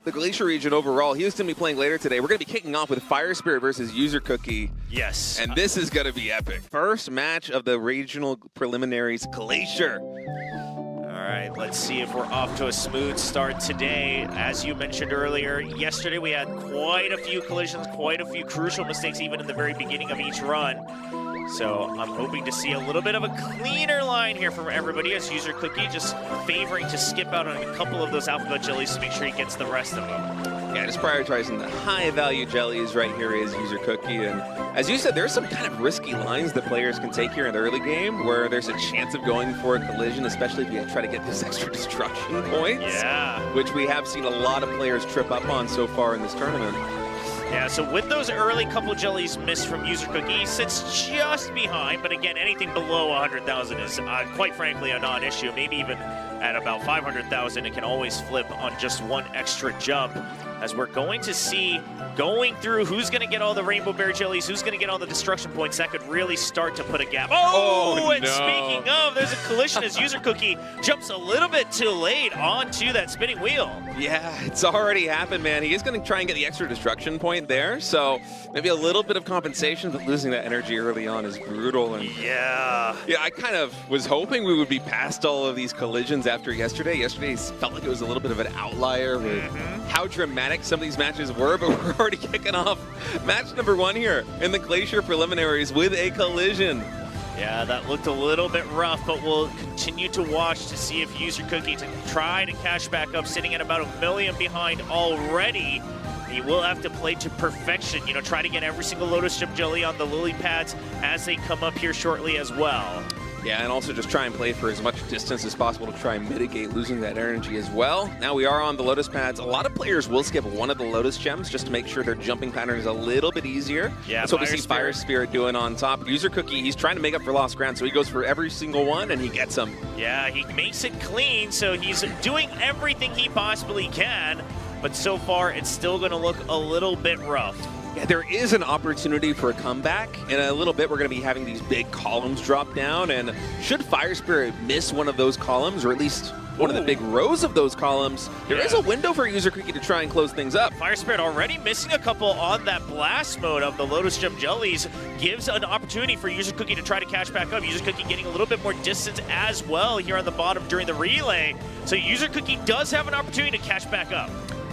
the Glacier region overall. He was going to be playing later today. We're going to be kicking off with Fire Spirit versus User Cookie. Yes. And this is going to be epic. First match of the regional preliminaries, Glacier. All right, let's see if we're off to a smooth start today. As you mentioned earlier, yesterday we had quite a few collisions, quite a few crucial mistakes even in the very beginning of each run. So I'm hoping to see a little bit of a cleaner line here from everybody as User Cookie just favoring to skip out on a couple of those alphabet jellies to make sure he gets the rest of them. Yeah, just prioritizing the high-value jellies right here is User Cookie. And as you said, there's some kind of risky lines that players can take here in the early game where there's a chance of going for a collision, especially if you try to get this extra destruction points. Yeah. Which we have seen a lot of players trip up on so far in this tournament. Yeah, so with those early couple jellies missed from User Cookie, he sits just behind, but again, anything below 100,000 is quite frankly a non-issue. Maybe even at about 500,000, it can always flip on just one extra jump, as we're going to see going through who's going to get all the Rainbow Bear jellies, who's going to get all the destruction points. That could really start to put a gap. Oh, and no. Speaking of, there's a collision as User Cookie jumps a little bit too late onto that spinning wheel. Yeah, it's already happened, man. He is going to try and get the extra destruction point there, so maybe a little bit of compensation, but losing that energy early on is brutal. And yeah, I kind of was hoping we would be past all of these collisions after yesterday. Yesterday felt like it was a little bit of an outlier with how dramatic some of these matches were, but we're already kicking off match number 1 here in the Glacier preliminaries with a collision. Yeah, that looked a little bit rough, but we'll continue to watch to see if User Cookie to try to cash back up, sitting at about 1 million behind already. He will have to play to perfection, you know, try to get every single Lotus Gem jelly on the lily pads as they come up here shortly as well. Yeah, and also just try and play for as much distance as possible to try and mitigate losing that energy as well. Now we are on the Lotus pads. A lot of players will skip one of the Lotus gems just to make sure their jumping pattern is a little bit easier. Yeah, that's what we see Fire Spirit doing on top. User Cookie, he's trying to make up for lost ground, so he goes for every single one and he gets them. Yeah, he makes it clean, so he's doing everything he possibly can, but so far it's still going to look a little bit rough. Yeah, there is an opportunity for a comeback. In a little bit, we're going to be having these big columns drop down, and should Fire Spirit miss one of those columns, or at least one of the big rows of those columns, there is a window for User Cookie to try and close things up. Fire Spirit already missing a couple on that blast mode of the Lotus Gem jellies gives an opportunity for User Cookie to try to catch back up. User Cookie getting a little bit more distance as well here on the bottom during the relay. So User Cookie does have an opportunity to catch back up.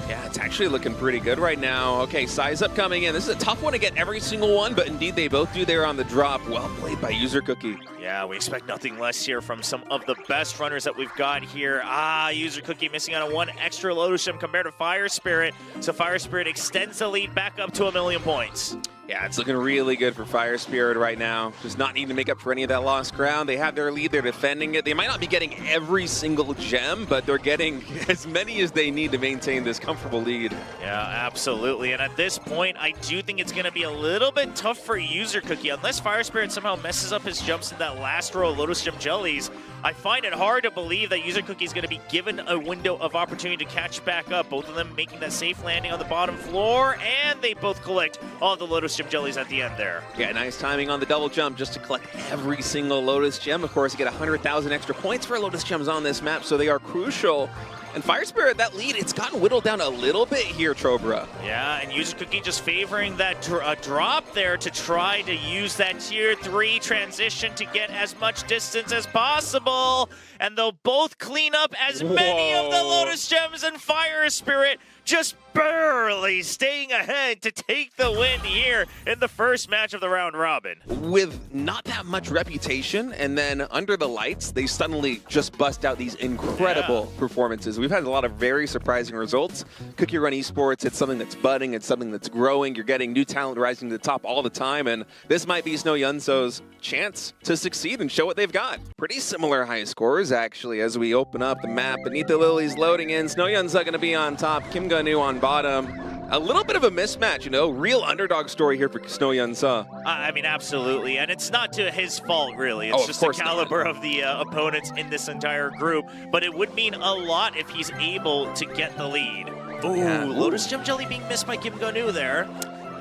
Yeah, it's actually looking pretty good right now. Okay, size up coming in. This is a tough one to get every single one, but indeed they both do there on the drop. Well played by User Cookie. Yeah, we expect nothing less here from some of the best runners that we've got here. User Cookie missing out on one extra Lotus Gem compared to Fire Spirit. So Fire Spirit extends the lead back up to 1 million points. Yeah, it's looking really good for Fire Spirit right now. Does not need to make up for any of that lost ground. They have their lead, they're defending it. They might not be getting every single gem, but they're getting as many as they need to maintain this comfortable lead. Yeah, absolutely. And at this point, I do think it's going to be a little bit tough for User Cookie. Unless Fire Spirit somehow messes up his jumps in that last row of Lotus Gem jellies, I find it hard to believe that User Cookie is going to be given a window of opportunity to catch back up. Both of them making that safe landing on the bottom floor, and they both collect all the Lotus Gem jellies at the end there. Yeah, nice timing on the double jump just to collect every single Lotus Gem. Of course, you get 100,000 extra points for Lotus Gems on this map, so they are crucial. And Fire Spirit, that lead, it's gotten whittled down a little bit here, Trobra. Yeah, and User Cookie just favoring that drop there to try to use that Tier 3 transition to get as much distance as possible. And they'll both clean up as many of the Lotus Gems, and Fire Spirit just barely staying ahead to take the win here in the first match of the round robin. With not that much reputation, and then under the lights, they suddenly just bust out these incredible performances. We've had a lot of very surprising results. CookieRun Esports, it's something that's budding, it's something that's growing. You're getting new talent rising to the top all the time, and this might be Snow Yunso's chance to succeed and show what they've got. Pretty similar high scores, actually, as we open up the map. Beneath the Lilies loading in. Snow Yunso going to be on top, Kim Ganu on bottom. A little bit of a mismatch, you know, real underdog story here for Snow Yunso. I mean, absolutely, and it's not to his fault, really. It's just the caliber of the opponents in this entire group, but it would mean a lot if he's able to get the lead. Ooh, Lotus Gem Jelly being missed by Kim Ganu there.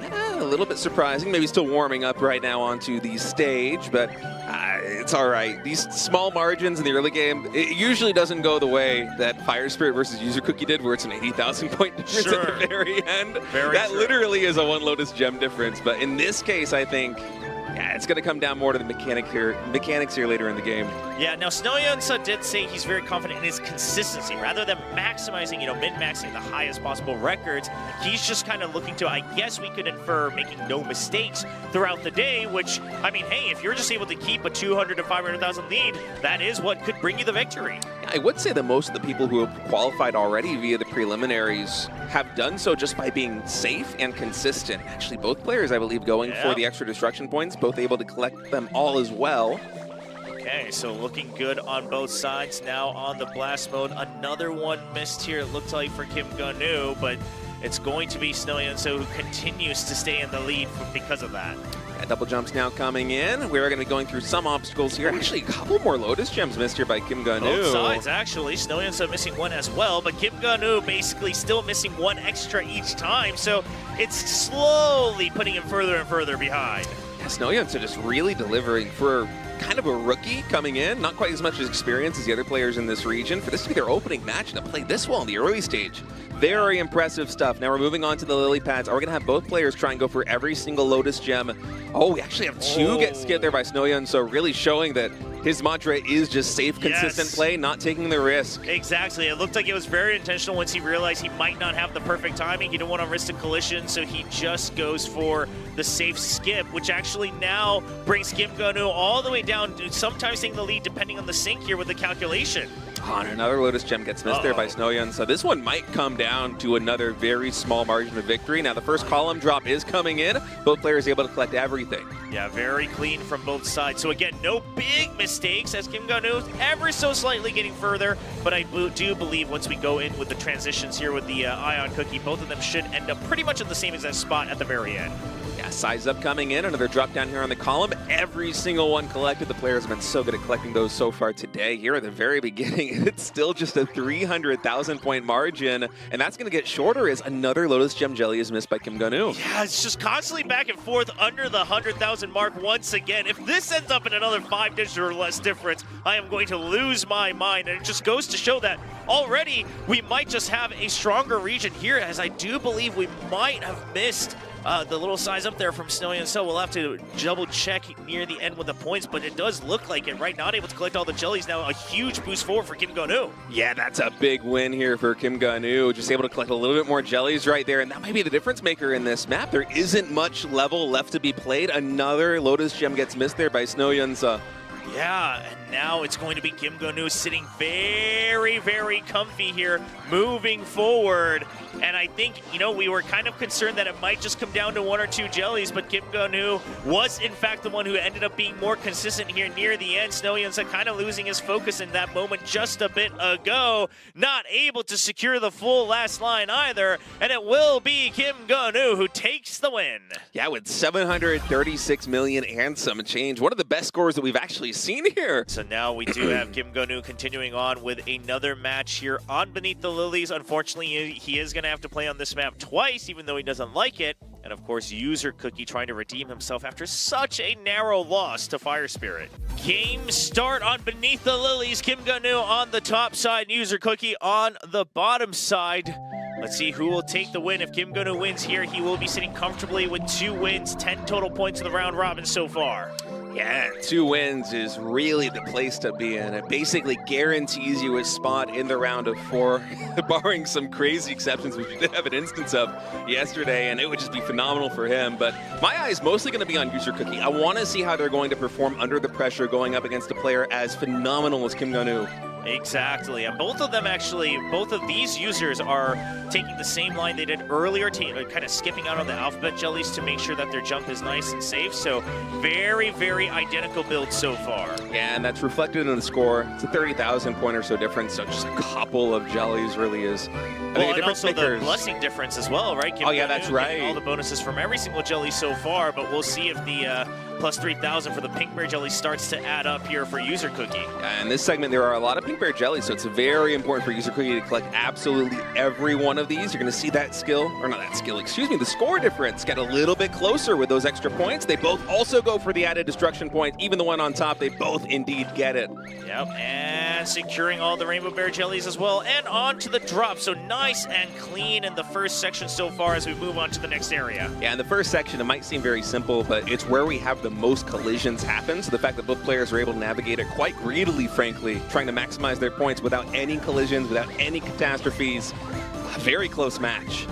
Yeah, a little bit surprising. Maybe still warming up right now onto the stage, but it's all right. These small margins in the early game, it usually doesn't go the way that Fire Spirit versus User Cookie did, where it's an 80,000 point difference at the very end. That literally is a 1 Lotus Gem difference. But in this case, I think, yeah, it's going to come down more to the mechanics here later in the game. Yeah, now Snowyunsa did say he's very confident in his consistency. Rather than maximizing, min-maxing the highest possible records, he's just kind of looking to, I guess we could infer, making no mistakes throughout the day, which, I mean, hey, if you're just able to keep a 200 to 500,000 lead, that is what could bring you the victory. I would say that most of the people who have qualified already via the preliminaries have done so just by being safe and consistent. Actually, both players, I believe, going for the extra destruction points, both able to collect them all as well. Okay, so looking good on both sides. Now on the blast mode, another one missed here, it looked like, for Kim Gun-woo, but it's going to be Snowyunsa who continues to stay in the lead because of that. Double jumps now coming in. We're going to be going through some obstacles here. Actually, a couple more Lotus Gems missed here by Kim Gun-woo. Both sides, actually. Snowyunsa missing one as well, but Kim Gun-woo basically still missing one extra each time, so it's slowly putting him further and further behind. Yeah, Snowyunsa just really delivering for kind of a rookie coming in. Not quite as much experience as the other players in this region. For this to be their opening match and to play this well in the early stage, very impressive stuff. Now we're moving on to the lily pads. Are we going to have both players try and go for every single Lotus Gem? Oh, we actually have two get skipped there by Snowyunsa, so really showing that his mantra is just safe, consistent play, not taking the risk. Exactly. It looked like it was very intentional once he realized he might not have the perfect timing. He didn't want to risk a collision, so he just goes for the safe skip, which actually now brings Kim Gun-woo all the way down, sometimes taking the lead depending on the sync here with the calculation. Oh, and another Lotus Gem gets missed there by Snowyunsa. So this one might come down to another very small margin of victory. Now the first column drop is coming in. Both players able to collect everything. Yeah, very clean from both sides. So again, no big mistakes as Kim Gun-woo ever so slightly getting further. But I do believe once we go in with the transitions here with the Ion Cookie, both of them should end up pretty much at the same exact spot at the very end. Yeah, size up coming in, another drop down here on the column. Every single one collected. The players have been so good at collecting those so far today. Here at the very beginning, it's still just a 300,000 point margin, and that's going to get shorter as another Lotus Gem Jelly is missed by Kim Gun-woo. Yeah, it's just constantly back and forth under the 100,000 mark once again. If this ends up in another 5-digit or less difference, I am going to lose my mind, and it just goes to show that already we might just have a stronger region here, as I do believe we might have missed the little size up there from Snowyunsa. We'll have to double check near the end with the points, but it does look like it, right? Not able to collect all the jellies now. A huge boost forward for Kim Gun-woo. Yeah, that's a big win here for Kim Gun-woo. Just able to collect a little bit more jellies right there, and that might be the difference maker in this map. There isn't much level left to be played. Another Lotus Gem gets missed there by Snowyunsa. Yeah, and now it's going to be Kim Gun-woo sitting very, very comfy here, moving forward. And I think, we were kind of concerned that it might just come down to 1 or 2 jellies, but Kim Gun-woo was, in fact, the one who ended up being more consistent here near the end. Snowyunsa kind of losing his focus in that moment just a bit ago, not able to secure the full last line either, and it will be Kim Gun-woo who takes the win. Yeah, with 736 million and some change. One of the best scores that we've actually seen here. So now we do have Kim Gun-woo continuing on with another match here on Beneath the Lilies. Unfortunately, he is going to have to play on this map twice, even though he doesn't like it. And of course, User Cookie trying to redeem himself after such a narrow loss to Fire Spirit. Game start on Beneath the Lilies. Kim Gun-woo on the top side, User Cookie on the bottom side. Let's see who will take the win. If Kim Gun-woo wins here, he will be sitting comfortably with 2 wins, 10 total points in the round robin so far. Yeah, 2 wins is really the place to be in. It basically guarantees you a spot in the round of 4, barring some crazy exceptions, which we did have an instance of yesterday, and it would just be phenomenal for him. But my eye is mostly going to be on User Cookie. I want to see how they're going to perform under the pressure going up against a player as phenomenal as Kim Gun-woo. Exactly, and both of them actually, both of these users are taking the same line they did earlier, kind of skipping out on the alphabet jellies to make sure that their jump is nice and safe. So very, very identical builds so far. Yeah, and that's reflected in the score. It's a 30,000 point or so difference, so just a couple of jellies really is. And also the blessing difference as well, right? Oh yeah, that's right. All the bonuses from every single jelly so far, but we'll see if the plus 3,000 for the pink bear jelly starts to add up here for User Cookie. In this segment, there are a lot of pink bear jellies, so it's very important for User Cookie to collect absolutely every one of these. You're going to see that skill, or not that skill, excuse me, the score difference get a little bit closer with those extra points. They both also go for the added destruction point. Even the one on top, they both indeed get it. Yep, and securing all the rainbow bear jellies as well, and on to the drop. So nice and clean in the first section so far as we move on to the next area. Yeah, in the first section, it might seem very simple, but it's where we have the most collisions happen. So the fact that both players are able to navigate it quite greedily, frankly, trying to maximize their points without any collisions, without any catastrophes. A very close match.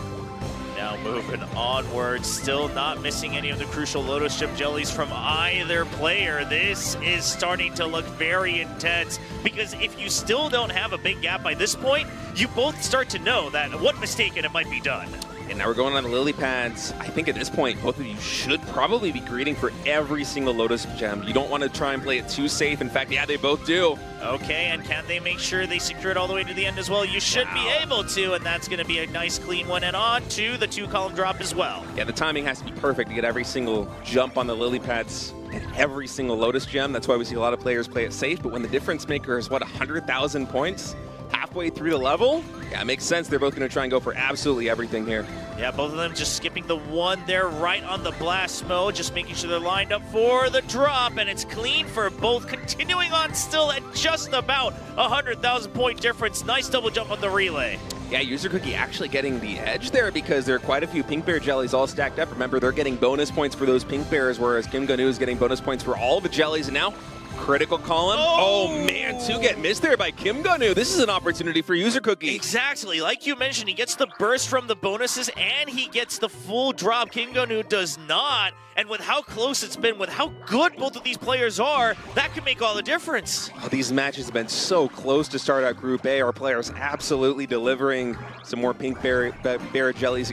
Now moving onward, still not missing any of the crucial Lotus Gem jellies from either player. This is starting to look very intense because if you still don't have a big gap by this point, you both start to know that what mistake and it might be done. And now we're going on the lily pads. I think at this point, both of you should probably be greeting for every single Lotus Gem. You don't want to try and play it too safe. In fact, yeah, they both do. Okay, and can they make sure they secure it all the way to the end as well? You should be able to, and that's going to be a nice clean one. And on to the 2-column drop as well. Yeah, the timing has to be perfect to get every single jump on the lily pads and every single Lotus Gem. That's why we see a lot of players play it safe. But when the difference maker is, what, 100,000 points? Halfway through the level? Yeah, it makes sense. They're both going to try and go for absolutely everything here. Yeah, both of them just skipping the one there right on the blast mode, just making sure they're lined up for the drop, and it's clean for both, continuing on still at just about 100,000 point difference. Nice double jump on the relay. Yeah, User Cookie actually getting the edge there because there are quite a few pink bear jellies all stacked up. Remember, they're getting bonus points for those pink bears, whereas Kim Gonu is getting bonus points for all the jellies, and now critical column. Oh man, two get missed there by Kim Gonu. This is an opportunity for User Cookie. Exactly, like you mentioned, he gets the burst from the bonuses and he gets the full drop. Kim Gonu does not, and with how close it's been, with how good both of these players are, that could make all the difference. Oh, these matches have been so close to start out Group A. Our players absolutely delivering some more pink bear jellies,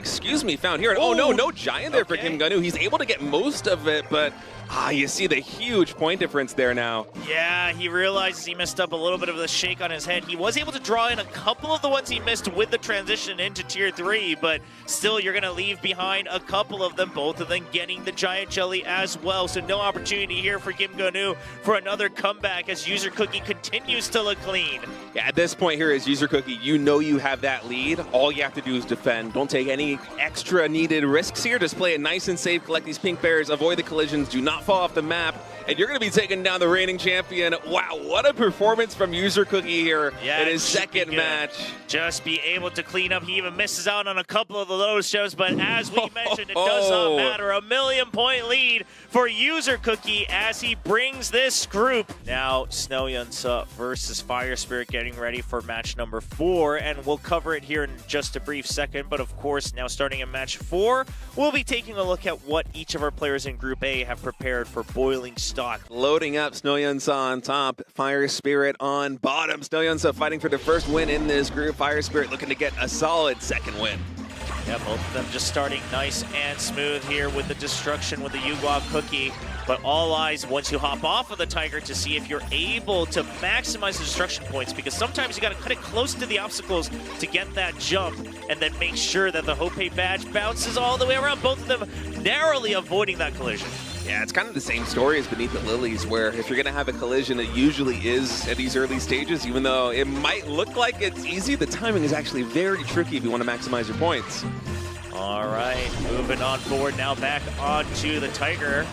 found here. And oh no, no giant there for Kim Gonu. He's able to get most of it, but you see the huge point difference there now. Yeah, he realizes he messed up a little bit of the shake on his head. He was able to draw in a couple of the ones he missed with the transition into Tier 3, but still you're going to leave behind a couple of them, both of them getting the giant jelly as well. So no opportunity here for Kim Gonu for another comeback as User Cookie continues to look clean. Yeah, at this point here as User Cookie, you know you have that lead. All you have to do is defend. Don't take any extra needed risks here. Just play it nice and safe, collect these pink bears, avoid the collisions, do not fall off the map, and you're going to be taking down the reigning champion. Wow, what a performance from User Cookie here in his second match. Just be able to clean up. He even misses out on a couple of the Lotus Gems, but as we mentioned, it does not matter. A 1,000,000-point lead for User Cookie as he brings this group. Now, Snow Yunsup versus Fire Spirit getting ready for match number 4, and we'll cover it here in just a brief second. But of course, now starting in match 4, we'll be taking a look at what each of our players in Group A have prepared for boiling stock. Loading up, Snow Yunsup on top, Fire Spirit on bottom. Snow Yunsup fighting for the first win in this group. Fire Spirit looking to get a solid second win. Yeah, both of them just starting nice and smooth here with the destruction with the Yugua Cookie. But all eyes once you hop off of the Tiger to see if you're able to maximize the destruction points, because sometimes you got to cut it close to the obstacles to get that jump and then make sure that the Hope badge bounces all the way around. Both of them narrowly avoiding that collision. Yeah, it's kind of the same story as Beneath the Lilies, where if you're going to have a collision, it usually is at these early stages. Even though it might look like it's easy, the timing is actually very tricky if you want to maximize your points. All right, moving on forward now, back onto the Tiger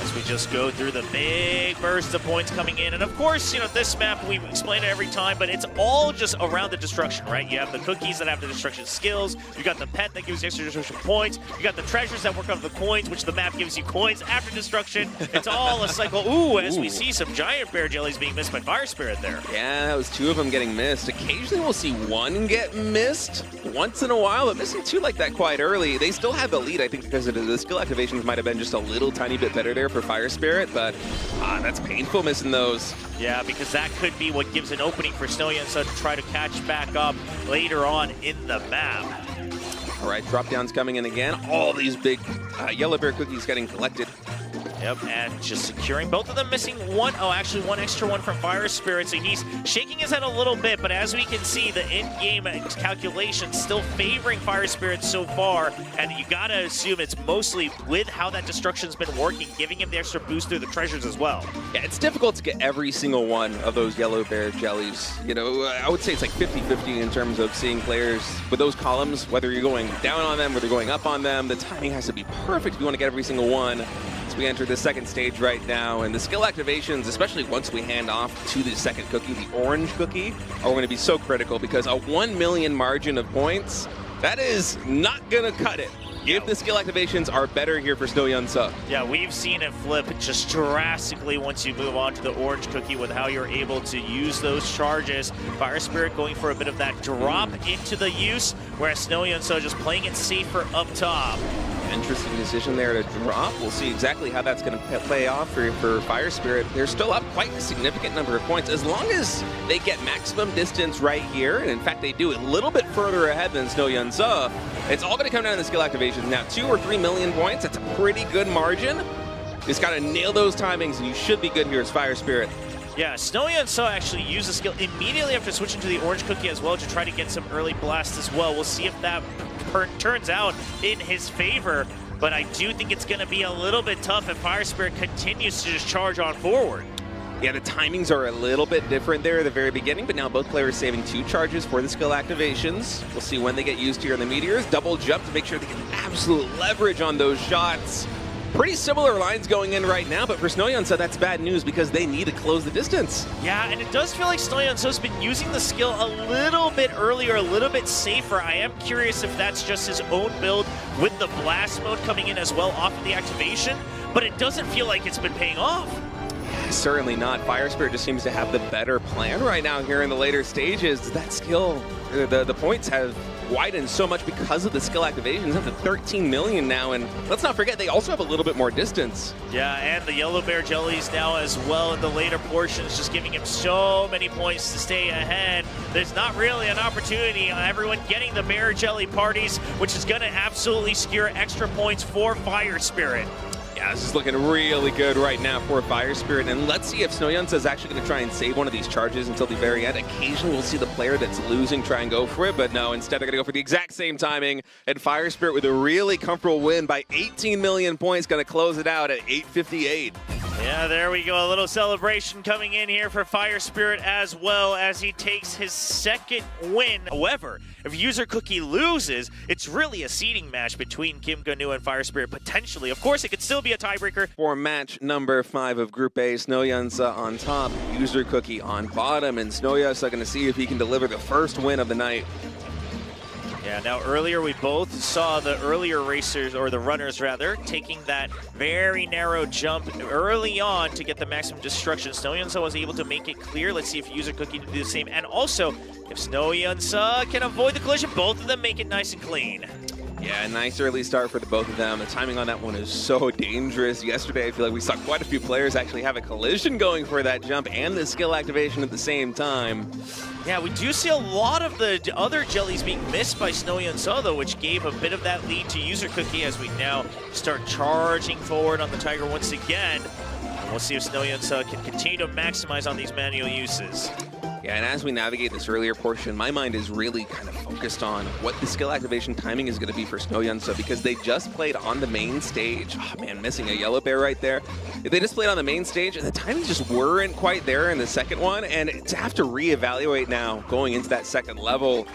as we just go through the big burst of points coming in. And of course, you know, this map, we explain it every time, but it's all just around the destruction, right? You have the cookies that have the destruction skills, you got the pet that gives you extra destruction points, you got the treasures that work off the coins, which the map gives you coins after destruction. It's all a cycle. Ooh, as we see some giant bear jellies being missed by Fire Spirit there. Yeah, that was 2 of them getting missed. Occasionally we'll see 1 get missed once in a while, but missing 2 like that quite early. They still have the lead, I think, because the skill activations might have been just a little tiny bit better there for Fire Spirit, but that's painful missing those. Yeah, because that could be what gives an opening for Snow Yunsup to try to catch back up later on in the map. All right, drop downs coming in again. All these big yellow bear cookies getting collected. Yep, and just securing both of them, missing one. Oh, actually one extra one from Fire Spirit, so he's shaking his head a little bit, but as we can see, the in-game calculations still favoring Fire Spirit so far, and you gotta assume it's mostly with how that destruction's been working, giving him the extra boost through the treasures as well. Yeah, it's difficult to get every single one of those yellow bear jellies. You know, I would say it's like 50-50 in terms of seeing players with those columns, whether you're going down on them, whether you're going up on them. The timing has to be perfect if you want to get every single one. As we enter the second stage right now, and the skill activations, especially once we hand off to the second cookie, the orange cookie, are going to be so critical because a 1 million margin of points, that is not going to cut it. If the skill activations are better here for Snow Yeah, we've seen it flip just drastically once you move on to the orange cookie with how you're able to use those charges. Fire Spirit going for a bit of that drop into the use, whereas Snow just playing it safer up top. Interesting decision there to drop. We'll see exactly how that's going to play off for Fire Spirit. They're still up quite a significant number of points. As long as they get maximum distance right here, and in fact they do a little bit further ahead than Snow it's all going to come down to the skill activations. Now 2 or 3 million points, that's a pretty good margin. Just got to nail those timings and you should be good here as Fire Spirit. Yeah, Snow actually used the skill immediately after switching to the orange cookie as well to try to get some early blast as well. We'll see if that turns out in his favor, but I do think it's going to be a little bit tough if Fire Spirit continues to just charge on forward. Yeah, the timings are a little bit different there at the very beginning, but now both players saving 2 charges for the skill activations. We'll see when they get used here in the Meteors. Double jump to make sure they get absolute leverage on those shots. Pretty similar lines going in right now, but for Snow that's bad news because they need to close the distance. Yeah, and it does feel like Snow has been using the skill a little bit earlier, a little bit safer. I am curious if that's just his own build with the blast mode coming in as well off of the activation, but it doesn't feel like it's been paying off. Certainly not. Fire Spirit just seems to have the better plan right now here in the later stages. That skill, the points have widened so much because of the skill activations, up to 13 million now, and let's not forget they also have a little bit more distance. Yeah, and the yellow bear jellies now as well in the later portions, just giving him so many points to stay ahead. There's not really an opportunity on everyone getting the bear jelly parties, which is going to absolutely secure extra points for Fire Spirit. Yeah, this is looking really good right now for Fire Spirit, and let's see if Snow is actually going to try and save one of these charges until the very end. Occasionally we'll see the player that's losing try and go for it, but no, instead they're going to go for the exact same timing, and Fire Spirit with a really comfortable win by 18 million points, going to close it out at 858. Yeah, there we go. A little celebration coming in here for Fire Spirit as well as he takes his second win. However, if User Cookie loses, it's really a seeding match between Kim Gnu and Fire Spirit potentially. Of course, it could still be a tiebreaker. For match number 5 of Group A, Snow on top, User Cookie on bottom, and Snow going to see if he can deliver the first win of the night. Yeah, now earlier we both saw the earlier racers, or the runners rather, taking that very narrow jump early on to get the maximum destruction. Snow was able to make it clear. Let's see if User Cookie can do the same. And also, if Snow can avoid the collision, both of them make it nice and clean. Yeah, nice early start for the both of them. The timing on that one is so dangerous. Yesterday, I feel like we saw quite a few players actually have a collision going for that jump and the skill activation at the same time. Yeah, we do see a lot of the other jellies being missed by Snow though, which gave a bit of that lead to User Cookie as we now start charging forward on the Tiger once again. And we'll see if Snow can continue to maximize on these manual uses. Yeah, and as we navigate this earlier portion, my mind is really kind of focused on what the skill activation timing is going to be for Snow because they just played on the main stage. Oh man, missing a yellow bear right there. They just played on the main stage, and the timings just weren't quite there in the second one, and to have to reevaluate now going into that second level,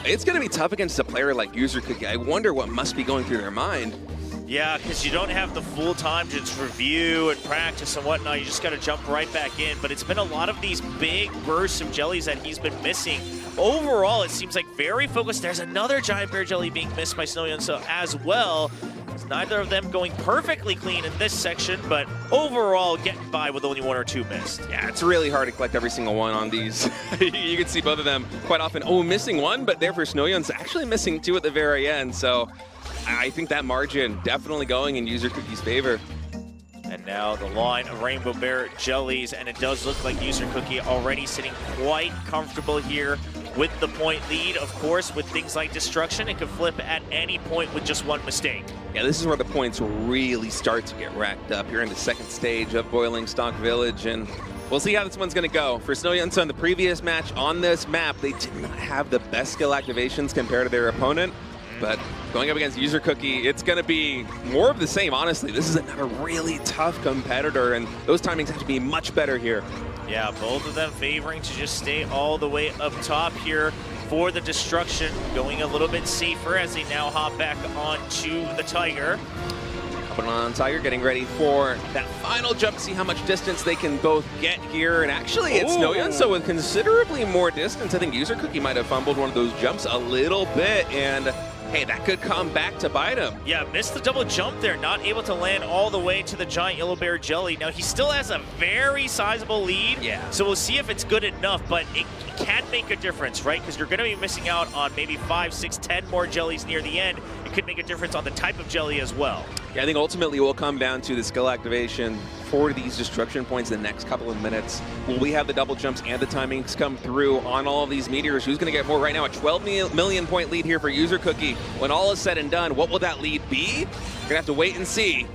it's going to be tough against a player like User Cookie. I wonder what must be going through their mind. Yeah, because you don't have the full time to just review and practice and whatnot. You just got to jump right back in. But it's been a lot of these big bursts of jellies that he's been missing. Overall, it seems like very focused. There's another giant bear jelly being missed by Snow as well. It's neither of them going perfectly clean in this section, but overall getting by with only 1 or 2 missed. Yeah, it's really hard to collect every single one on these. You can see both of them quite often. Oh, missing one, but there for Snow actually missing 2 at the very end. So I think that margin definitely going in User Cookie's favor. And now the line of Rainbow Bear jellies, and it does look like User Cookie already sitting quite comfortable here with the point lead. Of course, with things like destruction, it could flip at any point with just one mistake. Yeah, this is where the points really start to get racked up here in the second stage of Boiling Stock Village, and we'll see how this one's going to go. For Snow Yunsun, the previous match on this map, they did not have the best skill activations compared to their opponent, but going up against User Cookie, it's going to be more of the same, honestly. This is another really tough competitor, and those timings have to be much better here. Yeah, both of them favoring to just stay all the way up top here for the destruction, going a little bit safer as they now hop back onto the Tiger. Hopping on Tiger, getting ready for that final jump, see how much distance they can both get here. And actually, it's Snow Yunsun with considerably more distance. I think User Cookie might have fumbled one of those jumps a little bit, and hey, that could come back to bite him. Yeah, missed the double jump there, not able to land all the way to the giant yellow bear jelly. Now, he still has a very sizable lead, so we'll see if it's good enough, but it can make a difference, right? Because you're going to be missing out on maybe 5, 6, 10 more jellies near the end. It could make a difference on the type of jelly as well. Yeah, I think ultimately it will come down to the skill activation for these destruction points in the next couple of minutes. Will we have the double jumps and the timings come through on all of these meteors? Who's going to get more right now? A 12 million point lead here for User Cookie. When all is said and done, what will that lead be? We're going to have to wait and see.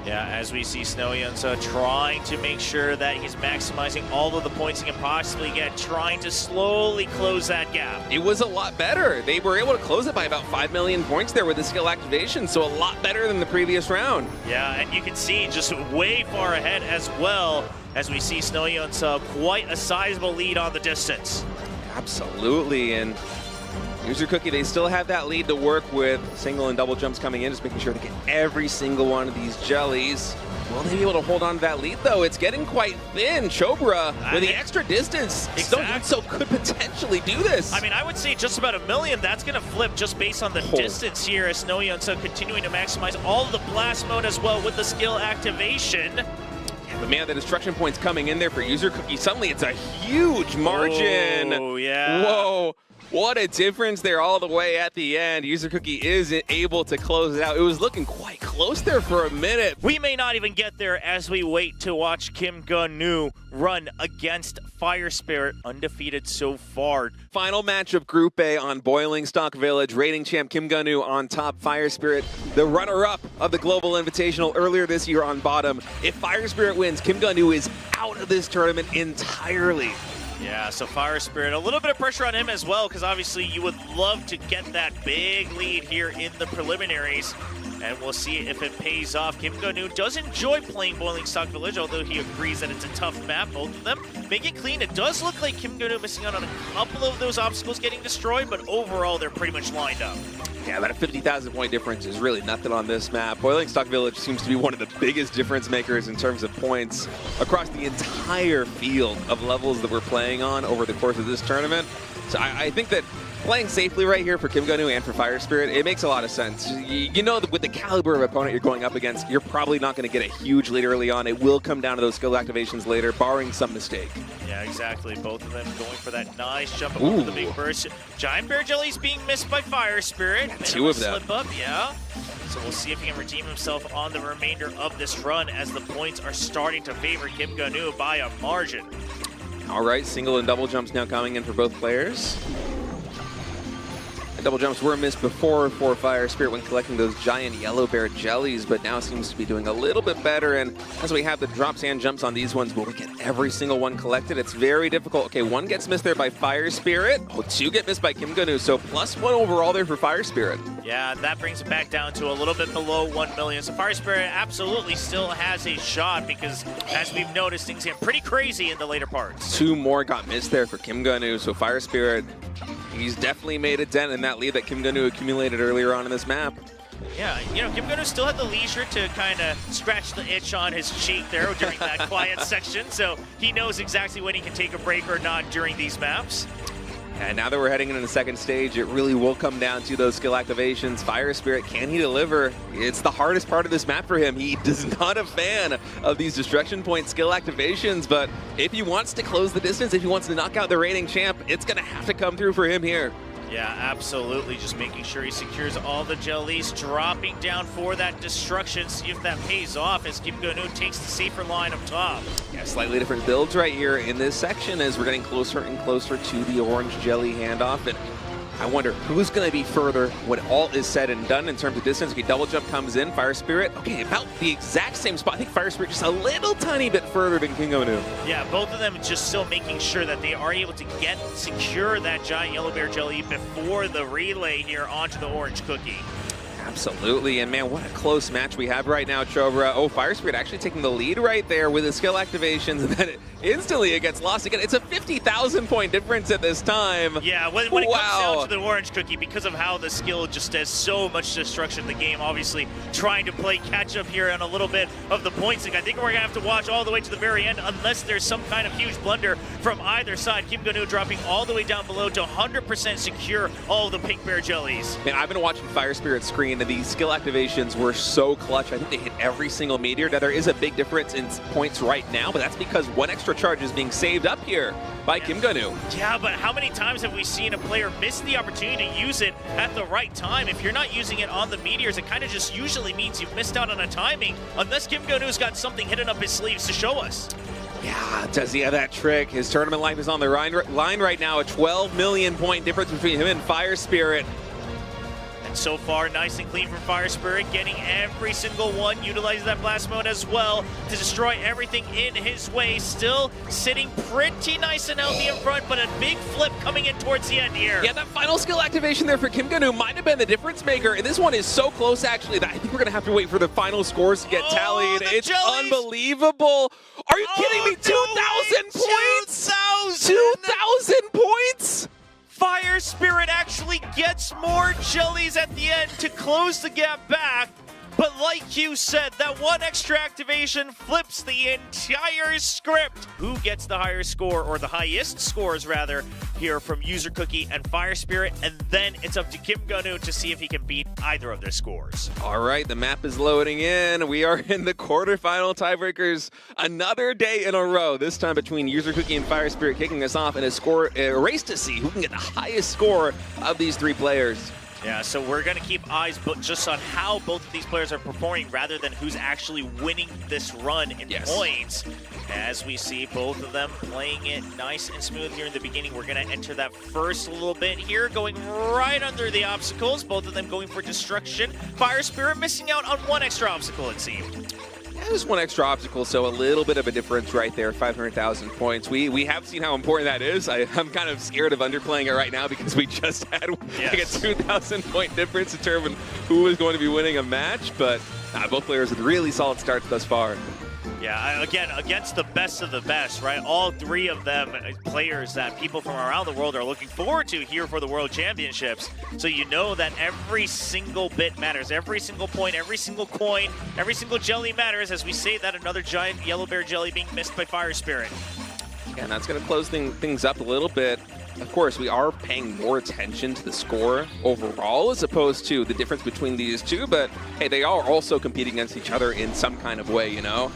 Yeah, as we see Snow Yunsun trying to make sure that he's maximizing all of the points he can possibly get, trying to slowly close that gap. It was a lot better. They were able to close it by about 5 million points there with the skill activation, so a lot better than the previous round. Yeah, and you can see just way far ahead as well, as we see Snow Yunsun quite a sizable lead on the distance. Absolutely, and User Cookie, they still have that lead to work with. Single and double jumps coming in, just making sure they get every single one of these jellies. Will they be able to hold on to that lead, though? It's getting quite thin. Chobra, with the extra distance, so could potentially do this. I mean, I would say just about a million. That's going to flip just based on the distance here, as Snow Yunsun continuing to maximize all of the blast mode as well with the skill activation. But man, the destruction points coming in there for User Cookie. Suddenly, it's a huge margin. Oh, yeah. Whoa. What a difference there all the way at the end. User Cookie is able to close it out. It was looking quite close there for a minute. We may not even get there as we wait to watch Kim Gun-nu run against Fire Spirit, undefeated so far. Final match of Group A on Boiling Stock Village. Reigning champ Kim Gun-nu on top, Fire Spirit, the runner-up of the Global Invitational earlier this year on bottom. If Fire Spirit wins, Kim Gun-nu is out of this tournament entirely. Yeah, so Fire Spirit, a little bit of pressure on him as well, because obviously you would love to get that big lead here in the preliminaries, and we'll see if it pays off. Kim Gun-nu does enjoy playing Boiling Stock Village, although he agrees that it's a tough map, both of them. Make it clean. It does look like Kim Gun-nu missing out on a couple of those obstacles getting destroyed, but overall they're pretty much lined up. Yeah, about a 50,000 point difference is really nothing on this map. Boiling Stock Village seems to be one of the biggest difference makers in terms of points across the entire field of levels that we're playing on over the course of this tournament. So I think that playing safely right here for Kim Gun-nu and for Fire Spirit, it makes a lot of sense. You know that with the caliber of opponent you're going up against, you're probably not going to get a huge lead early on. It will come down to those skill activations later, barring some mistake. Yeah, exactly. Both of them going for that nice jump over the big burst. Giant Bear Jelly's being missed by Fire Spirit. Two of them. Slip up, yeah. So we'll see if he can redeem himself on the remainder of this run as the points are starting to favor Kim Gun-nu by a margin. All right, single and double jumps now coming in for both players. The double jumps were missed before for Fire Spirit when collecting those giant yellow bear jellies, but now seems to be doing a little bit better. And as we have the drops and jumps on these ones, will we get every single one collected? It's very difficult. Okay, one gets missed there by Fire Spirit. Oh, two get missed by Kim Gun-nu, so +1 overall there for Fire Spirit. Yeah, that brings it back down to a little bit below 1 million. So Fire Spirit absolutely still has a shot because, as we've noticed, things get pretty crazy in the later parts. Two more got missed there for Kim Gun-nu, so Fire Spirit, he's definitely made a dent in that lead that Kim Gun-nu accumulated earlier on in this map. Yeah, you know, Kim Gun-nu still had the leisure to kind of scratch the itch on his cheek there during that quiet section, so he knows exactly when he can take a break or not during these maps. And now that we're heading into the second stage, it really will come down to those skill activations. Fire Spirit, can he deliver? It's the hardest part of this map for him. He is not a fan of these destruction point skill activations, but if he wants to close the distance, if he wants to knock out the reigning champ, it's going to have to come through for him here. Yeah, absolutely. Just making sure he secures all the jellies, dropping down for that destruction. See if that pays off as Kim Go-Noon takes the safer line up top. Yeah, slightly different builds right here in this section as we're getting closer and closer to the orange jelly handoff. And I wonder who's going to be further when all is said and done in terms of distance. Okay, double jump comes in, Fire Spirit. Okay, about the exact same spot. I think Fire Spirit just a little tiny bit further than King Onu. Yeah, both of them just still making sure that they are able to secure that giant yellow bear jelly before the relay here onto the orange cookie. Absolutely, and man, what a close match we have right now, Chobra. Oh, Fire Spirit actually taking the lead right there with his skill activations, and then instantly it gets lost again. It's a 50,000 point difference at this time. Yeah, when it comes down to the orange cookie, because of how the skill just does so much destruction in the game, obviously trying to play catch up here on a little bit of the points. I think we're going to have to watch all the way to the very end unless there's some kind of huge blunder from either side. Kim Go-Noon dropping all the way down below to 100% secure all of the pink bear jellies. Man, I've been watching Fire Spirit's screen, and these skill activations were so clutch. I think they hit every single meteor. Now, there is a big difference in points right now, but that's because one extra charge is being saved up here by Kim Go-Noon. Yeah, but how many times have we seen a player miss the opportunity to use it at the right time? If you're not using it on the meteors, it kind of just usually means you've missed out on a timing, unless Kim Go-Noon's got something hidden up his sleeves to show us. Yeah, does he have that trick? His tournament life is on the line right now. A 12 million point difference between him and Fire Spirit. And so far, nice and clean from Fire Spirit, getting every single one, utilizes that blast mode as well to destroy everything in his way. Still sitting pretty nice and healthy in front, but a big flip coming in towards the end here. Yeah, that final skill activation there for Kim Go-Noon might have been the difference maker. And this one is so close, actually, that I think we're going to have to wait for the final scores to get tallied. It's jellies. Unbelievable. Are you kidding me? 2,000 points? 2,000 points? Fire Spirit actually gets more jellies at the end to close the gap back. But like you said, that one extra activation flips the entire script. Who gets the higher score, or the highest scores rather, here from User Cookie and Fire Spirit, and then it's up to Kim Go-Noon to see if he can beat either of their scores. All right, the map is loading in. We are in the quarterfinal tiebreakers, another day in a row, this time between User Cookie and Fire Spirit, kicking us off in a race to see who can get the highest score of these three players. Yeah, so we're going to keep eyes just on how both of these players are performing rather than who's actually winning this run in points. As we see both of them playing it nice and smooth here in the beginning, we're going to enter that first little bit here, going right under the obstacles, both of them going for destruction. Fire Spirit missing out on one extra obstacle, it seemed. Just one extra obstacle, so a little bit of a difference right there, 500,000 points. We have seen how important that is. I'm kind of scared of underplaying it right now because we just had like a 2,000 point difference in terms of who is going to be winning a match, but both players with really solid starts thus far. Yeah, again, against the best of the best, right? All three of them players that people from around the world are looking forward to here for the World Championships. So you know that every single bit matters. Every single point, every single coin, every single jelly matters, as we say that another giant yellow bear jelly being missed by Fire Spirit. Yeah, and that's going to close things up a little bit. Of course, we are paying more attention to the score overall as opposed to the difference between these two, but hey, they are also competing against each other in some kind of way, you know?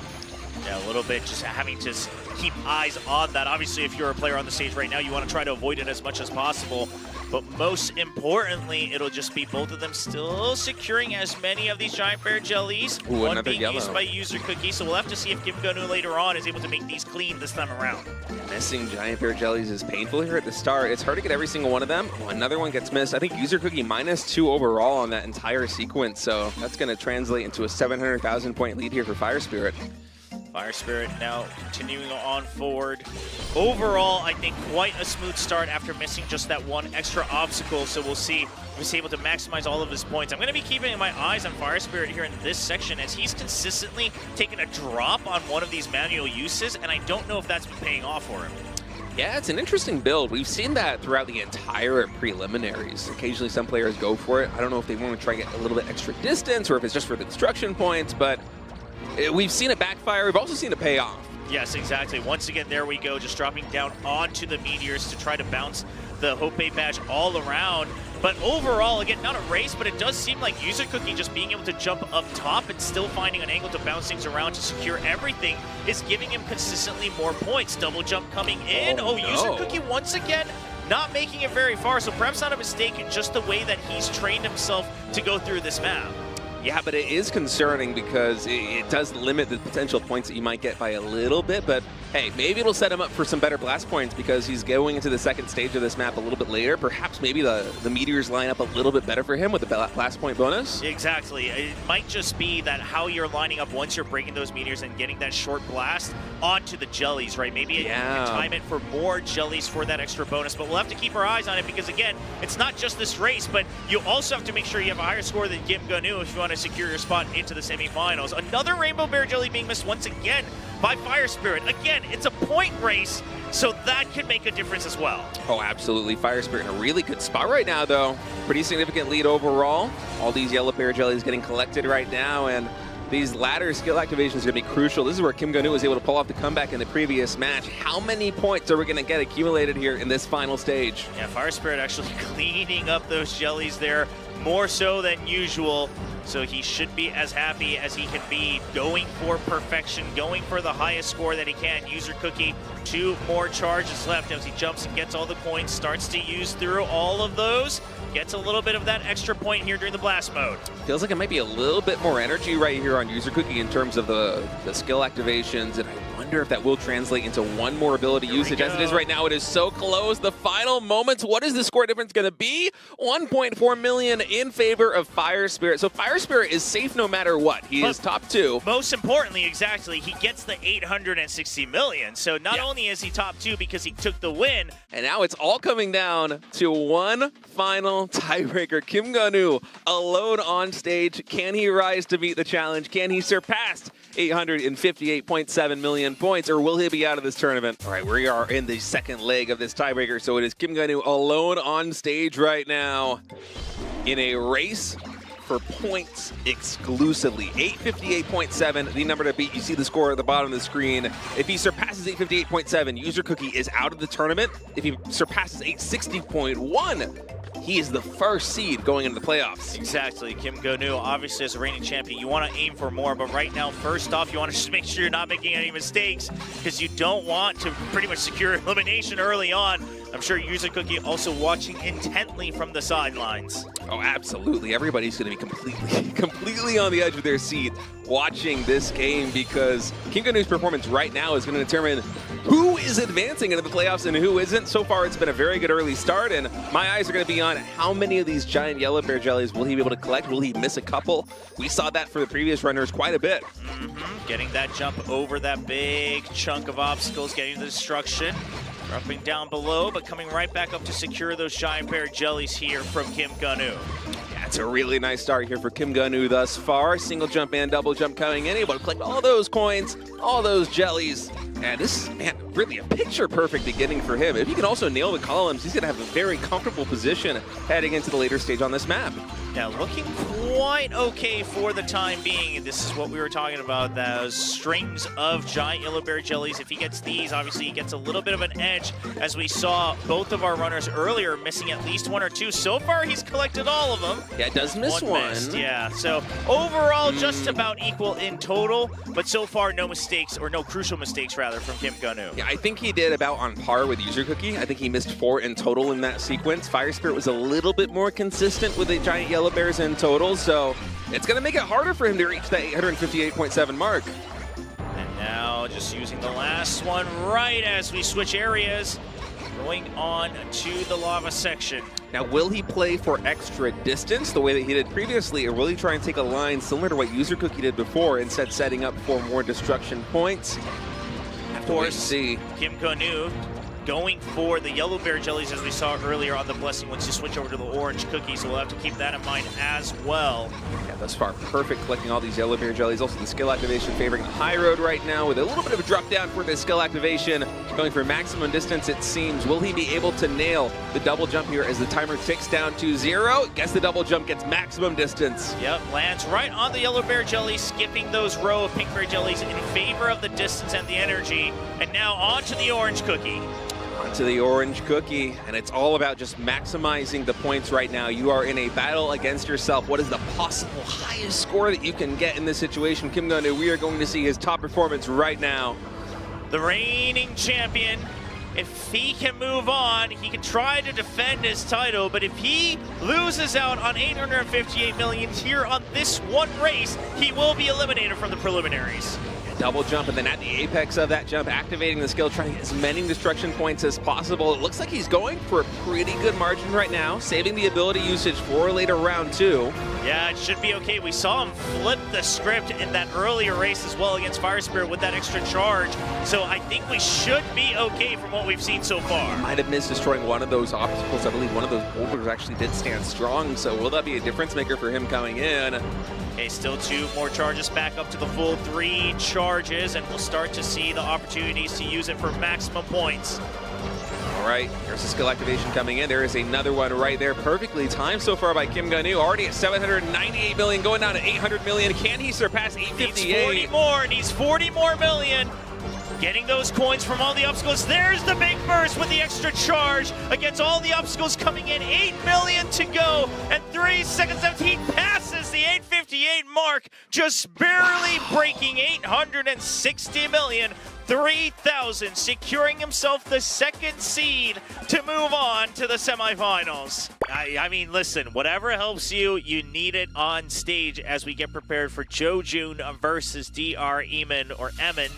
Yeah, a little bit, just having to keep eyes on that. Obviously, if you're a player on the stage right now, you want to try to avoid it as much as possible. But most importantly, it'll just be both of them still securing as many of these giant bear jellies. Ooh, one being yellow. used by User Cookie, so we'll have to see if Kim Go-Noon later on is able to make these clean this time around. Missing giant bear jellies is painful here at the start. It's hard to get every single one of them. Oh, another one gets missed. I think User Cookie -2 overall on that entire sequence, so that's going to translate into a 700,000 point lead here for Fire Spirit. Fire Spirit now continuing on forward. Overall, I think quite a smooth start after missing just that one extra obstacle. So we'll see if he's able to maximize all of his points. I'm going to be keeping my eyes on Fire Spirit here in this section as he's consistently taken a drop on one of these manual uses, and I don't know if that's been paying off for him. Yeah, it's an interesting build. We've seen that throughout the entire preliminaries. Occasionally some players go for it. I don't know if they want to try to get a little bit extra distance or if it's just for the destruction points, but we've seen it backfire. We've also seen it pay off. Yes, exactly. Once again, there we go, just dropping down onto the meteors to try to bounce the Hope Bay badge all around. But overall, again, not a race, but it does seem like User Cookie just being able to jump up top and still finding an angle to bounce things around to secure everything is giving him consistently more points. Double jump coming in. Oh, no. User Cookie once again not making it very far, so perhaps not a mistake in just the way that he's trained himself to go through this map. Yeah, but it is concerning because it does limit the potential points that you might get by a little bit, but hey, maybe it'll set him up for some better blast points because he's going into the second stage of this map a little bit later. Perhaps maybe the meteors line up a little bit better for him with the blast point bonus. Exactly. It might just be that how you're lining up once you're breaking those meteors and getting that short blast onto the jellies, right? Maybe you can time it for more jellies for that extra bonus, but we'll have to keep our eyes on it because, again, it's not just this race, but you also have to make sure you have a higher score than Kim Gonu if you want to secure your spot into the semifinals. Another Rainbow Bear Jelly being missed once again by Fire Spirit. Again, it's a point race, so that could make a difference as well. Oh, absolutely. Fire Spirit in a really good spot right now, though. Pretty significant lead overall. All these Yellow Bear Jellies getting collected right now, and these ladder skill activations are going to be crucial. This is where Kim Gonu was able to pull off the comeback in the previous match. How many points are we going to get accumulated here in this final stage? Yeah, Fire Spirit actually cleaning up those jellies there, more so than usual. So he should be as happy as he can be, going for perfection, going for the highest score that he can. User Cookie, 2 more charges left as he jumps and gets all the coins, starts to use through all of those. Gets a little bit of that extra point here during the blast mode. Feels like it might be a little bit more energy right here on User Cookie in terms of the skill activations, and I wonder if that will translate into one more ability usage. As it is right now, it is so close. The final moments, what is the score difference going to be? 1.4 million in favor of Fire Spirit. So Fire Spirit is safe no matter what. He is top 2. Most importantly, exactly, he gets the 860 million. So not only is he top 2 because he took the win. And now it's all coming down to one final tiebreaker. Kim Gonu alone on stage. Can he rise to meet the challenge? Can he surpass 858.7 million points, or will he be out of this tournament? All right, we are in the second leg of this tiebreaker, so it is Kim Gonu alone on stage right now in a race for points exclusively. 858.7, the number to beat. You see the score at the bottom of the screen. If he surpasses 858.7, User Cookie is out of the tournament. If he surpasses 860.1, he is the first seed going into the playoffs. Exactly. Kim Gonu, obviously as a reigning champion, you want to aim for more, but right now, first off, you want to just make sure you're not making any mistakes because you don't want to pretty much secure elimination early on. I'm sure User Cookie also watching intently from the sidelines. Oh, absolutely. Everybody's going to be completely on the edge of their seat watching this game because Kim Gonu's performance right now is going to determine who is advancing into the playoffs and who isn't. So far, it's been a very good early start, and my eyes are going to be on how many of these giant Yellow Bear Jellies will he be able to collect? Will he miss a couple? We saw that for the previous runners quite a bit. Getting that jump over that big chunk of obstacles, getting the destruction. Dropping down below, but coming right back up to secure those giant bear jellies here from Kim Gonu. Yeah, it's a really nice start here for Kim Gonu thus far. Single jump and double jump coming in. Able to collect all those coins, all those jellies. And this is, man, really a picture-perfect beginning for him. If he can also nail the columns, he's going to have a very comfortable position heading into the later stage on this map. Yeah, looking quite okay for the time being. This is what we were talking about, those strings of giant Yellow Bear Jellies. If he gets these, obviously he gets a little bit of an edge, as we saw both of our runners earlier missing at least 1 or 2. So far, he's collected all of them. Yeah, it does miss one. Missed, yeah, so overall, just about equal in total, but so far, no mistakes, or no crucial mistakes, rather, from Kim Gonu. Yeah, I think he did about on par with User Cookie. I think he missed 4 in total in that sequence. Fire Spirit was a little bit more consistent with the giant Yellow Bears in total, so it's going to make it harder for him to reach that 858.7 mark. And now just using the last one right as we switch areas, going on to the lava section. Now, will he play for extra distance the way that he did previously, or will he try and take a line similar to what User Cookie did before, instead setting up for more destruction points? Of course, Kim Gonu going for the Yellow Bear Jellies as we saw earlier on the Blessing once you switch over to the Orange Cookie, so we'll have to keep that in mind as well. Yeah, thus far, perfect collecting all these Yellow Bear Jellies. Also the skill activation favoring the high road right now with a little bit of a drop down for the skill activation. Going for maximum distance, it seems. Will he be able to nail the double jump here as the timer ticks down to 0? Guess the double jump gets maximum distance. Yep, lands right on the Yellow Bear Jellies, skipping those row of Pink Bear Jellies in favor of the distance and the energy. And now on to the Orange Cookie. To the Orange Cookie, and it's all about just maximizing the points right now. You are in a battle against yourself. What is the possible highest score that you can get in this situation? Kim Gonu, we are going to see his top performance right now. The reigning champion if he can move on, he can try to defend his title, but if he loses out on 858 million here on this one race, he will be eliminated from the preliminaries. Double jump, and then at the apex of that jump, activating the skill, trying to get as many destruction points as possible. It looks like he's going for a pretty good margin right now, saving the ability usage for later round 2. Yeah, it should be okay. We saw him flip the script in that earlier race as well against Fire Spirit with that extra charge. So I think we should be okay from what we've seen so far. Might have missed destroying one of those obstacles. I believe one of those boulders actually did stand strong. So will that be a difference maker for him coming in? Okay, still 2 more charges back up to the full 3 charges, and we'll start to see the opportunities to use it for maximum points. All right, here's the skill activation coming in. There is another one right there, perfectly timed so far by Kim Ganu. Already at 798 million, going down to 800 million. Can he surpass 858? Needs 40 more, needs 40 more million. Getting those coins from all the obstacles. There's the big burst with the extra charge against all the obstacles coming in. 8 million to go, and 3 seconds left. He passes the 858 mark, just barely breaking 860 million. 3,000, securing himself the 2nd seed to move on to the semifinals. I mean, listen, whatever helps you, you need it on stage as we get prepared for Jojun versus DR Eamon or Emin.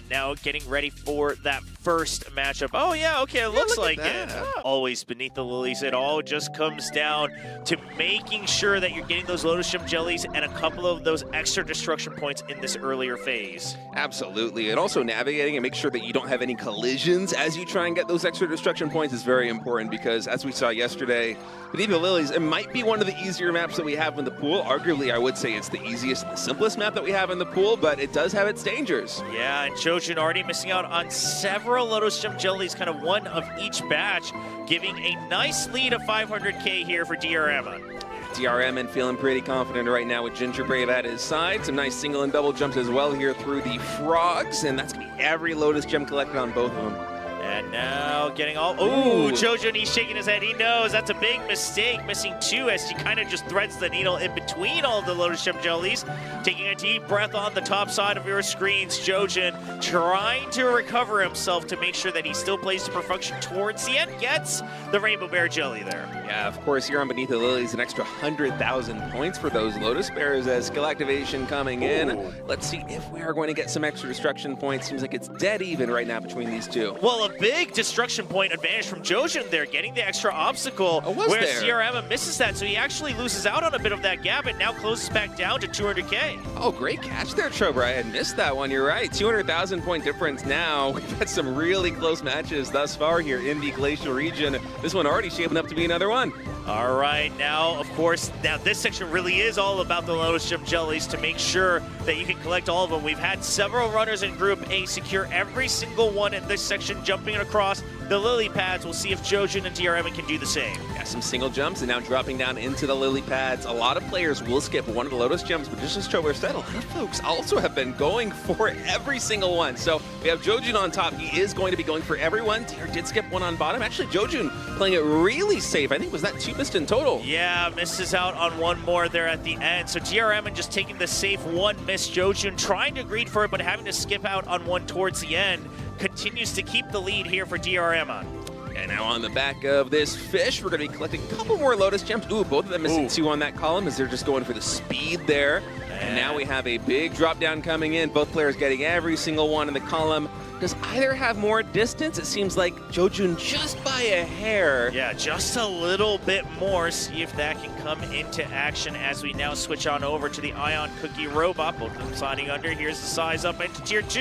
Now getting ready for that first matchup. Oh yeah, okay, it looks like it. Always beneath the lilies, it all just comes down to making sure that you're getting those Lotus Gem jellies and a couple of those extra destruction points in this earlier phase. Absolutely, and also navigating and make sure that you don't have any collisions as you try and get those extra destruction points is very important, because as we saw yesterday, Beneath the Lilies, it might be one of the easier maps that we have in the pool. Arguably, I would say it's the easiest and the simplest map that we have in the pool, but it does have its dangers. Yeah, and Jojun already missing out on several Lotus Gem jellies, kind of one of each batch, giving a nice lead of 500k here for DRM. DRM and feeling pretty confident right now with Ginger Brave at his side. Some nice single and double jumps as well here through the frogs, and that's going to be every Lotus Gem collected on both of them. And now getting all... Ooh, Jojun, he's shaking his head. He knows that's a big mistake, missing 2 as he kind of just threads the needle in between all of the Lotus Gem jellies. Taking a deep breath on the top side of your screens, Jojun trying to recover himself to make sure that he still plays to perfection towards the end. Gets the Rainbow Bear jelly there. Yeah, of course, here on Beneath the Lilies, an extra 100,000 points for those Lotus Bears as skill activation coming in. Let's see if we are going to get some extra destruction points. Seems like it's dead even right now between these two. Well, a big destruction point advantage from Jojun there, getting the extra obstacle, where CRM misses that, so he actually loses out on a bit of that gap and now closes back down to 200k. Oh, great catch there, Trober. I had missed that one. You're right. 200,000 point difference now. We've had some really close matches thus far here in the Glacial region. This one already shaping up to be another one. All right, now, of course, now this section really is all about the Lotus Gem jellies to make sure that you can collect all of them. We've had several runners in Group A secure every single one in this section, jumping across the lily pads. We'll see if Jojun and DRM can do the same. Yeah, some single jumps and now dropping down into the lily pads. A lot of players will skip one of the Lotus Gems, but just as Trober said, a lot of folks also have been going for every single one. So we have Jojun on top. He is going to be going for everyone. DR did skip one on bottom. Actually, Jojun playing it really safe. I think was that 2 missed in total. Yeah, misses out on one more there at the end. So DRM just taking the safe 1 miss. Jojun trying to greed for it, but having to skip out on one towards the end. Continues to keep the lead here for DRM. And now on the back of this fish, we're going to be collecting a couple more Lotus Gems. Ooh, both of them missing 2 on that column as they're just going for the speed there. And now we have a big drop down coming in. Both players getting every single one in the column. Does either have more distance? It seems like Jojun just by a hair. Yeah, just a little bit more. See if that can come into action as we now switch on over to the Ion Cookie Robot. Both of them sliding under. Here's the size up into Tier 2.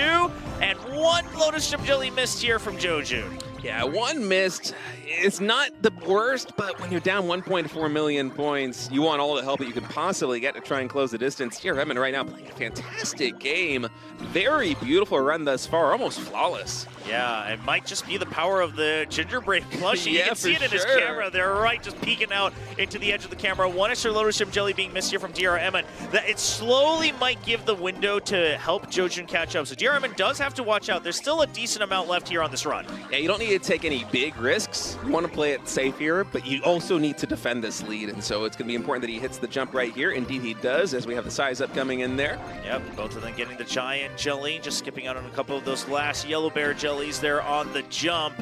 And 1 Lotus Gem Jelly missed here from Jojun. Yeah, 1 missed. It's not the worst, but when you're down 1.4 million points, you want all the help that you can possibly get to try and close the distance. Here, Evan right now playing a fantastic game. Very beautiful run thus far, almost flawless. Yeah, it might just be the power of the Gingerbread plushie. Yeah, you can see it in his camera. They're right, just peeking out into the edge of the camera. 1 extra Lotus Gem Jelly being missed here from DRM. That it slowly might give the window to help Jojun catch up. So DRM does have to watch out. There's still a decent amount left here on this run. Yeah, you don't need want you to take any big risks. You want to play it safe here, but you also need to defend this lead. And so it's going to be important that he hits the jump right here. Indeed, he does, as we have the size up coming in there. Yep, both of them getting the giant jelly, just skipping out on a couple of those last yellow bear jellies there on the jump.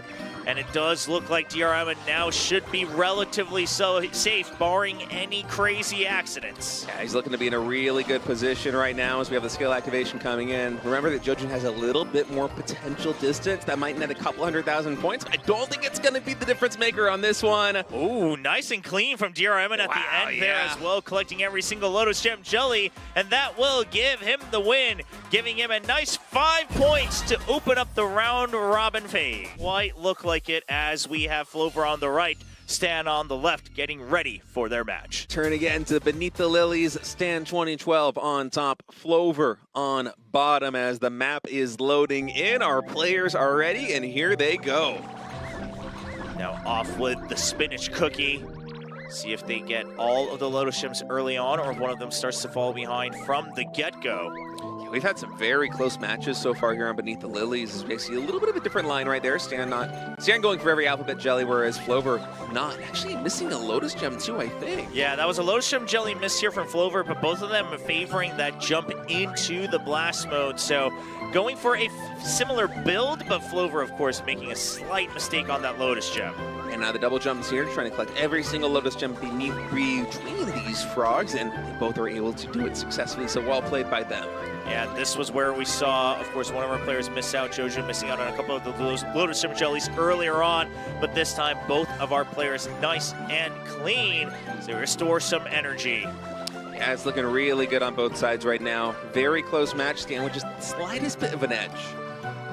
And it does look like DRM now should be relatively safe, barring any crazy accidents. Yeah, he's looking to be in a really good position right now as we have the skill activation coming in. Remember that Jojin has a little bit more potential distance. That might net a couple 100,000 points. I don't think it's going to be the difference maker on this one. Ooh, nice and clean from DRM at the end there as well, collecting every single Lotus Gem jelly. And that will give him the win, giving him a nice 5 points to open up the round robin phase. Quite look like it as we have Flover on the right, Stan on the left, getting ready for their match. Turn again to Beneath the Lilies, Stan 2012 on top, Flover on bottom as the map is loading in. Our players are ready, and here they go. Now off with the spinach cookie. See if they get all of the Lotus Gems early on, or if one of them starts to fall behind from the get-go. We've had some very close matches so far here on Beneath the Lilies. We see a little bit of a different line right there. Stan going for every alphabet jelly, whereas Flover not. Actually missing a Lotus Gem too, I think. Yeah, that was a Lotus Gem jelly miss here from Flover, but both of them favoring that jump into the blast mode. So going for a similar build, but Flover, of course, making a slight mistake on that Lotus Gem. And now the double jumps here, trying to collect every single Lotus Gem between these frogs, and they both are able to do it successfully, so well played by them. Yeah, this was where we saw, of course, one of our players miss out, Jojo missing out on a couple of those Lotus Gem jellies earlier on, but this time both of our players nice and clean to restore some energy. Yeah, it's looking really good on both sides right now. Very close match, Stan with just the slightest bit of an edge.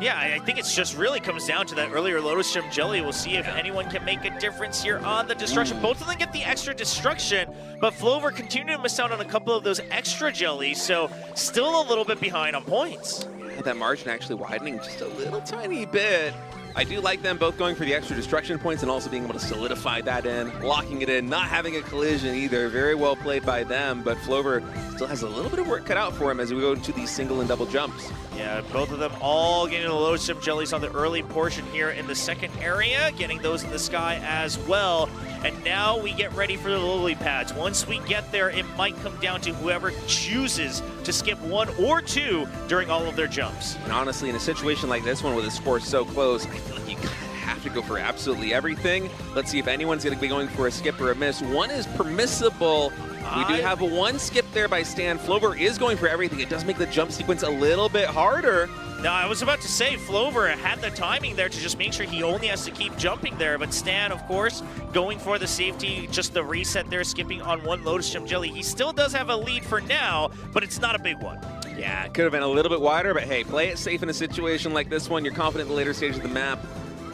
Yeah, I think it just really comes down to that earlier Lotus Gem jelly. We'll see if anyone can make a difference here on the destruction. Both of them get the extra destruction, but Flover continued to miss out on a couple of those extra jellies, so still a little bit behind on points. Yeah, that margin actually widening just a little tiny bit. I do like them both going for the extra destruction points and also being able to solidify that in, locking it in, not having a collision either. Very well played by them, but Flover still has a little bit of work cut out for him as we go into these single and double jumps. Yeah, both of them all getting the Lotus Gem jellies on the early portion here in the second area, getting those in the sky as well. And now we get ready for the lily pads. Once we get there, it might come down to whoever chooses to skip one or two during all of their jumps. And honestly, in a situation like this one with the score so close, I feel like you kind of have to go for absolutely everything. Let's see if anyone's going to be going for a skip or a miss. One is permissible. We do have one skip there by Stan. Flover is going for everything. It does make the jump sequence a little bit harder. Now, I was about to say Flover had the timing there to just make sure he only has to keep jumping there, but Stan, of course, going for the safety, just the reset there, skipping on one Lotus Gem jelly. He still does have a lead for now, but it's not a big one. Yeah, it could have been a little bit wider, but hey, play it safe in a situation like this one. You're confident in the later stages of the map.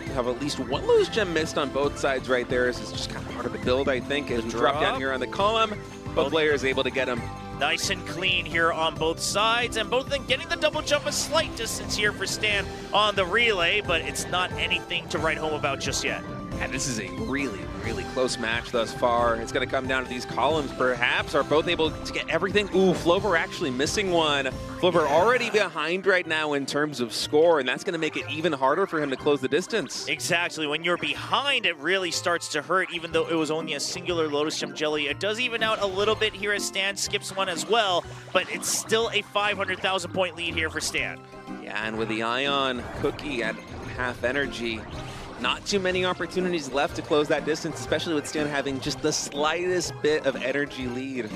You have at least one Lotus Gem missed on both sides right there. This is just kind of part of the build, I think, as we drop down here on the column. Both players able to get him. Nice and clean here on both sides, and both of them getting the double jump a slight distance here for Stan on the relay, but it's not anything to write home about just yet. And this is a really, really close match thus far. It's going to come down to these columns, perhaps. Are both able to get everything? Ooh, Flover actually missing one. Flover already behind right now in terms of score, and that's going to make it even harder for him to close the distance. Exactly. When you're behind, it really starts to hurt, even though it was only a singular Lotus Gem jelly. It does even out a little bit here as Stan skips one as well, but it's still a 500,000 point lead here for Stan. Yeah, and with the Ion Cookie at half energy, not too many opportunities left to close that distance, especially with Stan having just the slightest bit of energy lead.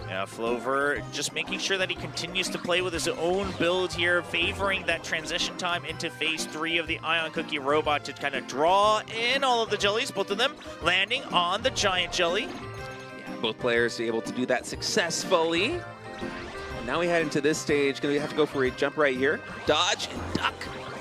Yeah, Flover just making sure that he continues to play with his own build here, favoring that transition time into phase 3 of the Ion Cookie robot to kind of draw in all of the jellies, both of them landing on the giant jelly. Yeah, both players able to do that successfully. And now we head into this stage, gonna have to go for a jump right here, dodge and duck.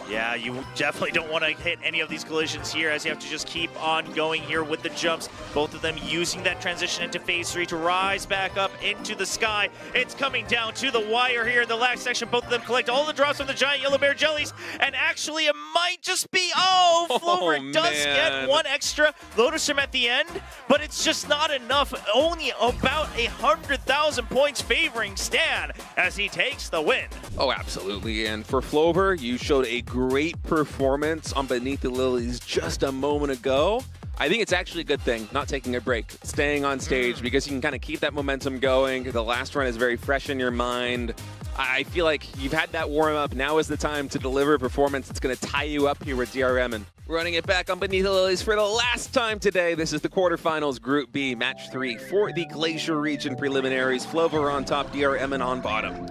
Yeah, you definitely don't want to hit any of these collisions here, as you have to just keep on going here with the jumps. Both of them using that transition into phase 3 to rise back up into the sky. It's coming down to the wire here in the last section. Both of them collect all the drops from the giant yellow bear jellies, and actually it might just be, Flover does get one extra Lotus Gem at the end, but it's just not enough. Only about 100,000 points favoring Stan as he takes the win. Oh, absolutely. And for Flover, you showed a great performance on Beneath the Lilies just a moment ago, I think it's actually a good thing not taking a break, staying on stage, because you can kind of keep that momentum going. The last run is very fresh in your mind. I feel like you've had that warm-up. Now is the time to deliver a performance that's going to tie you up here with DRM. And running it back on Beneath the Lilies for the last time today. This is the quarterfinals, Group B, Match 3 for the Glacier region preliminaries. Flover on top, DRM and on bottom.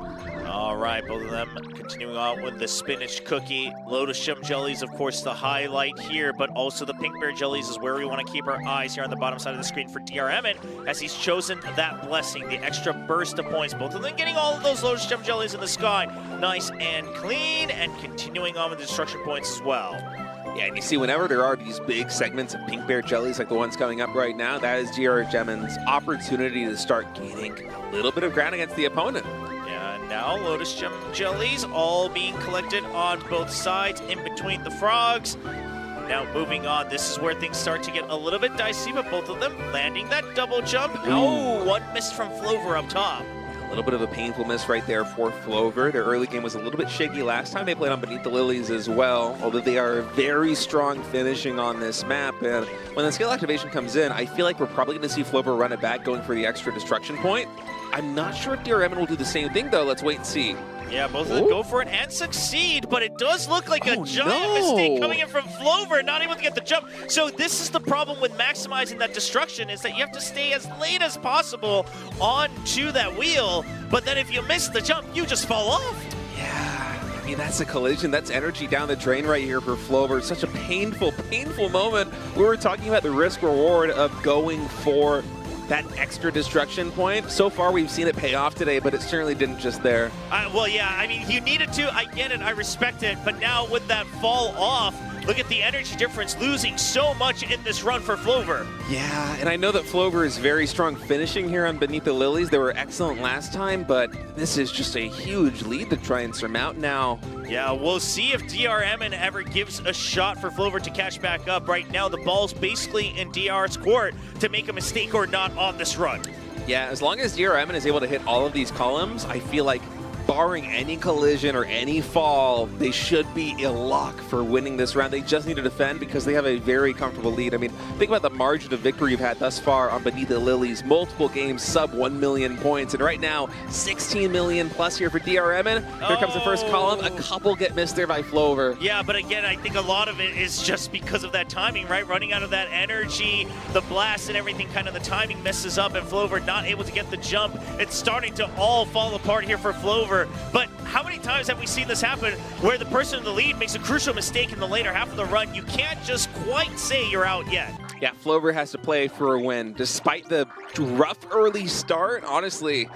All right, both of them continuing on with the spinach cookie. Lotus gem jellies, of course, the highlight here, but also the pink bear jellies is where we want to keep our eyes here on the bottom side of the screen for DRM, as he's chosen that blessing, the extra burst of points. Both of them getting all of those lotus gem jellies in the sky, nice and clean, and continuing on with the destruction points as well. Yeah, and you see whenever there are these big segments of pink bear jellies like the ones coming up right now, that is DRM's opportunity to start gaining a little bit of ground against the opponent. Now, Lotus Gem Jellies all being collected on both sides in between the frogs. Now, moving on, this is where things start to get a little bit dicey, but both of them landing that double jump. Ooh. Oh, one miss from Flover up top. A little bit of a painful miss right there for Flover. Their early game was a little bit shaky last time they played on Beneath the Lilies as well, although they are very strong finishing on this map. And when the skill activation comes in, I feel like we're probably going to see Flover run it back, going for the extra destruction point. I'm not sure if DRM will do the same thing, though. Let's wait and see. Yeah, both of them go for it and succeed, but it does look like a giant mistake coming in from Flover, not able to get the jump. So this is the problem with maximizing that destruction, is that you have to stay as late as possible onto that wheel, but then if you miss the jump, you just fall off. Yeah, I mean, that's a collision. That's energy down the drain right here for Flover. Such a painful, painful moment. We were talking about the risk-reward of going for that extra destruction point. So far, we've seen it pay off today, but it certainly didn't just there. Well, yeah, I mean, you needed to. I get it. I respect it. But now with that fall off, look at the energy difference, losing so much in this run for Flover. Yeah, and I know that Flover is very strong finishing here on Beneath the Lilies. They were excellent last time, but this is just a huge lead to try and surmount now. Yeah, we'll see if DRM ever gives a shot for Flover to catch back up. Right now, the ball's basically in DR's court to make a mistake or not on this run. Yeah, as long as DRM is able to hit all of these columns, I feel like barring any collision or any fall, they should be a lock for winning this round. They just need to defend because they have a very comfortable lead. I mean, think about the margin of victory you've had thus far on Beneath the Lilies. Multiple games, sub 1 million points. And right now, 16 million plus here for DRM. And here comes the first column. A couple get missed there by Flover. Yeah, but again, I think a lot of it is just because of that timing, right? Running out of that energy, the blast and everything, kind of the timing messes up, and Flover not able to get the jump. It's starting to all fall apart here for Flover. But how many times have we seen this happen where the person in the lead makes a crucial mistake in the later half of the run? You can't just quite say you're out yet. Yeah, Flover has to play for a win. Despite the rough early start, honestly,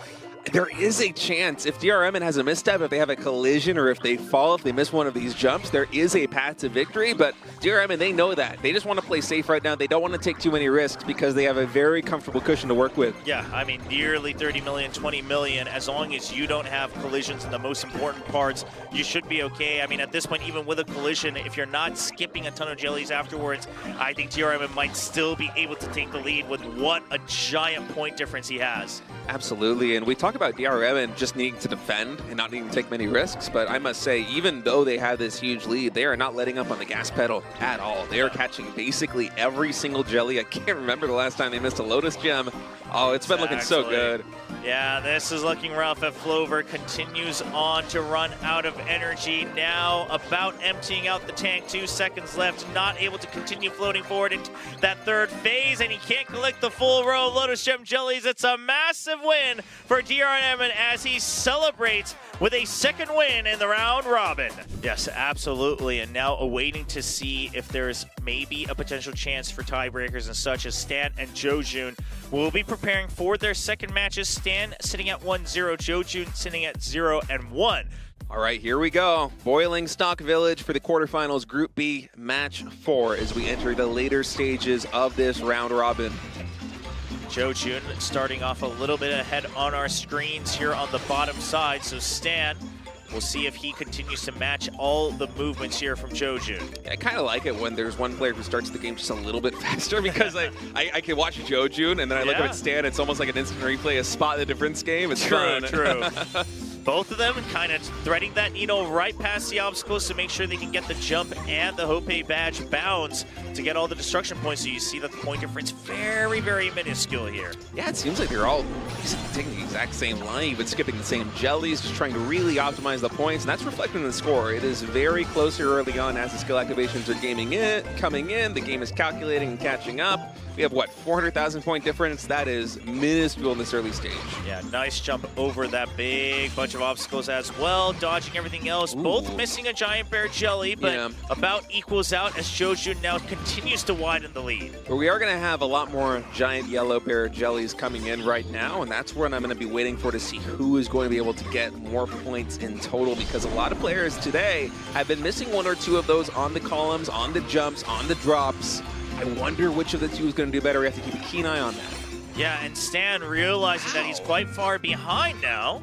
there is a chance if DRM has a misstep, if they have a collision, or if they fall, if they miss one of these jumps, there is a path to victory. But DRM, they know that. They just want to play safe right now. They don't want to take too many risks because they have a very comfortable cushion to work with. Yeah, I mean, nearly 30 million, 20 million. As long as you don't have collisions in the most important parts, you should be okay. I mean, at this point, even with a collision, if you're not skipping a ton of jellies afterwards, I think DRM might still be able to take the lead with what a giant point difference he has. Absolutely, and we talk about DRM and just needing to defend and not needing to take many risks, but I must say, even though they have this huge lead, they are not letting up on the gas pedal at all. They are catching basically every single jelly. I can't remember the last time they missed a Lotus Gem. Oh, it's been looking so good. Yeah, this is looking rough as Flover continues on to run out of energy. Now about emptying out the tank, 2 seconds left, not able to continue floating forward into that third phase, and he can't collect the full row of Lotus Gem Jellies. It's a massive win for DRM as he celebrates with a second win in the round robin. Yes, absolutely, and now awaiting to see if there's maybe a potential chance for tiebreakers and such, as Stan and Jojun will be preparing for their second matches. Stan sitting at 1-0, Jojun sitting at 0-1. All right, here we go. Boiling Stock Village for the quarterfinals, Group B, Match 4, as we enter the later stages of this round robin. Jojun starting off a little bit ahead on our screens here on the bottom side. So Stan, we'll see if he continues to match all the movements here from Jojun. I kind of like it when there's one player who starts the game just a little bit faster, because I can watch Jojun and then I look up at Stan. It's almost like an instant replay, a spot the difference game. It's fun. True. Both of them kind of threading that needle right past the obstacles to make sure they can get the jump and the Hope badge bounds to get all the destruction points. So you see that the point difference very, very minuscule here. Yeah, it seems like they're all basically taking the exact same line, but skipping the same jellies, just trying to really optimize the points, and that's reflected in the score. It is very close here early on as the skill activations are coming in. The game is calculating and catching up. We have, what, 400,000 point difference? That is minuscule in this early stage. Yeah, nice jump over that big bunch of obstacles as well, dodging everything else. Ooh. Both missing a giant bear jelly, but about equals out as Jojun now continues to widen the lead. But we are going to have a lot more giant yellow bear jellies coming in right now, and that's what I'm going to be waiting for to see who is going to be able to get more points in total, because a lot of players today have been missing one or two of those on the columns, on the jumps, on the drops. I wonder which of the two is going to do better. We have to keep a keen eye on that. Yeah, and Stan realizing that he's quite far behind now.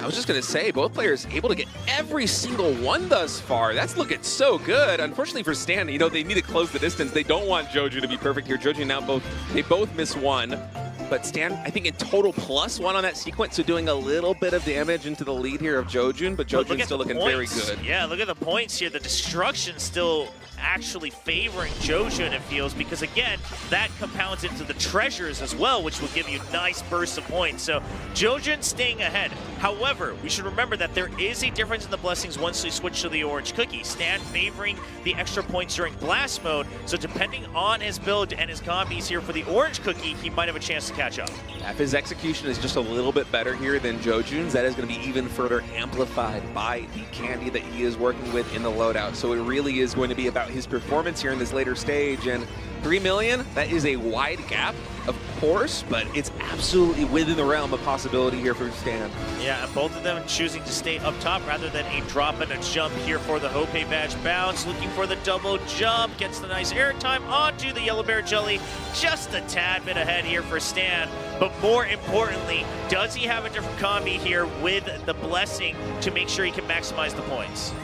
I was just going to say, both players able to get every single one thus far. That's looking so good. Unfortunately for Stan, you know, they need to close the distance. They don't want Joju to be perfect here. Joju now they both miss one. But Stan, I think in total +1 on that sequence, so doing a little bit of damage into the lead here of Jojun, but Jojun's still looking very good. Yeah, look at the points here. The destruction still actually favoring Jojun, it feels, because again, that compounds into the treasures as well, which will give you nice bursts of points. So Jojun staying ahead. However, we should remember that there is a difference in the blessings once we switch to the orange cookie. Stan favoring the extra points during blast mode, so depending on his build and his combis here for the orange cookie, he might have a chance to catch up. If his execution is just a little bit better here than Jojun's, that is going to be even further amplified by the candy that he is working with in the loadout. So it really is going to be about his performance here in this later stage. And 3 million, that is a wide gap, of course, but it's absolutely within the realm of possibility here for Stan. Yeah, and both of them choosing to stay up top rather than a drop and a jump here for the Hope badge bounce. Looking for the double jump, gets the nice airtime onto the yellow bear jelly. Just a tad bit ahead here for Stan, but more importantly, does he have a different combi here with the blessing to make sure he can maximize the points?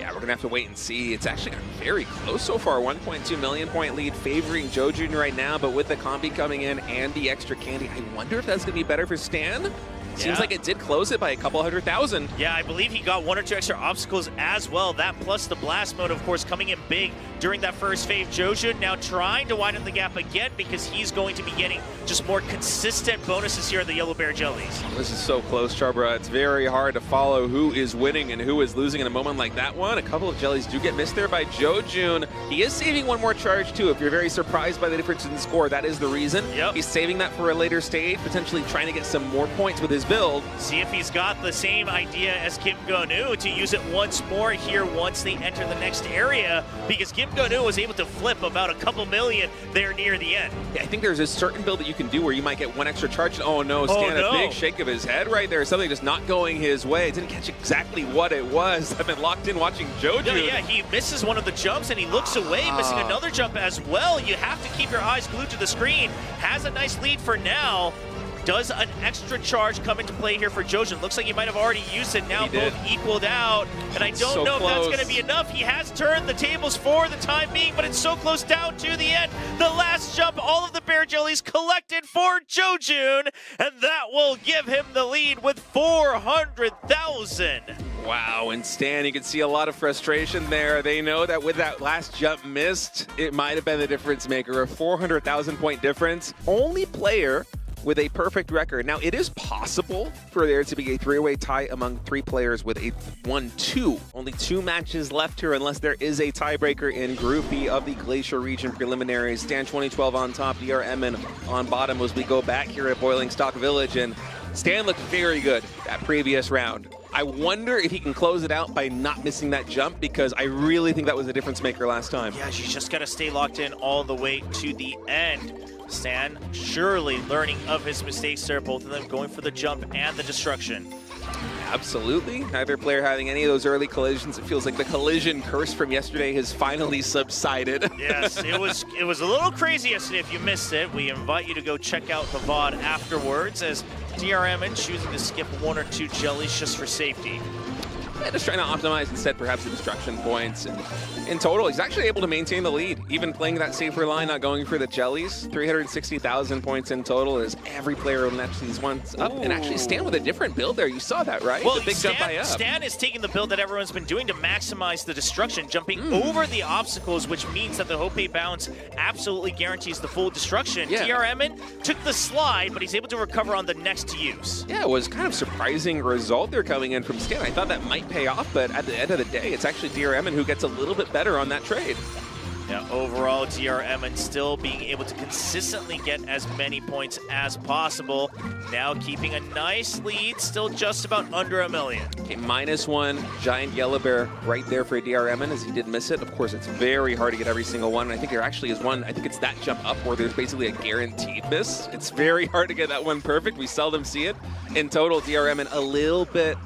We're going to have to wait and see. It's actually gotten very close so far. 1.2 million point lead favoring Jojun right now, but with the combi coming in and the extra candy, I wonder if that's going to be better for Stan. Seems like it did close it by a couple 100,000. Yeah, I believe he got 1 or 2 extra obstacles as well. That plus the blast mode, of course, coming in big during that first phase. Jojun now trying to widen the gap again because he's going to be getting just more consistent bonuses here in the yellow bear jellies. This is so close, Charbra. It's very hard to follow who is winning and who is losing in a moment like that one. A couple of jellies do get missed there by Jojun. He is saving one more charge too. If you're very surprised by the difference in the score, that is the reason. He's saving that for a later stage, potentially trying to get some more points with his build. See if he's got the same idea as Kim Go-nu to use it once more here once they enter the next area, because Kim Go-nu was able to flip about a couple million there near the end. Yeah, I think there's a certain build that you can do where you might get 1 extra charge. Oh no, Stan, a big shake of his head right there. Something just not going his way. Didn't catch exactly what it was. I've been locked in watching Joju. Yeah, he misses one of the jumps and he looks away, missing another jump as well. You have to keep your eyes glued to the screen. Has a nice lead for now. Does an extra charge come into play here for Jojun? Looks like he might have already used it. Now both equaled out. And I don't know if that's going to be enough. He has turned the tables for the time being, but it's so close down to the end. The last jump, all of the bear jellies collected for Jojun, and that will give him the lead with 400,000. Wow, and Stan, you can see a lot of frustration there. They know that with that last jump missed, it might have been the difference maker. A 400,000 point difference. Only player with a perfect record. Now, it is possible for there to be a 3-way tie among 3 players with a 1-2. Only 2 matches left here unless there is a tiebreaker in Group B of the Glacier Region Preliminaries. Stan 2012 on top, DRM on bottom as we go back here at Boiling Stock Village. And Stan looked very good that previous round. I wonder if he can close it out by not missing that jump, because I really think that was a difference maker last time. Yeah, you just got to stay locked in all the way to the end. Stan surely learning of his mistakes there, both of them going for the jump and the destruction. Absolutely. Neither player having any of those early collisions. It feels like the collision curse from yesterday has finally subsided. Yes, it was a little crazy yesterday. If you missed it, we invite you to go check out the VOD afterwards, as DRM choosing to skip 1 or 2 jellies just for safety. Yeah, just trying to optimize instead perhaps the destruction points. And in total, he's actually able to maintain the lead, even playing that safer line, not going for the jellies. 360,000 points in total as every player will match these ones up. And actually Stan with a different build there. You saw that, right? Well, the big jump high up. Stan is taking the build that everyone's been doing to maximize the destruction, jumping over the obstacles, which means that the Hope bounce absolutely guarantees the full destruction. Yeah. DRMN took the slide, but he's able to recover on the next use. Yeah, it was kind of surprising result there coming in from Stan. I thought that might pay off, but at the end of the day, it's actually DRMN who gets a little bit better on that trade. Yeah, overall, DRMN still being able to consistently get as many points as possible. Now keeping a nice lead, still just about under 1 million. Okay, -1, giant yellow bear right there for DRMN as he did miss it. Of course, it's very hard to get every single one. I think there actually is one, I think it's that jump up where there's basically a guaranteed miss. It's very hard to get that one perfect. We seldom see it. In total, DRMN a little bit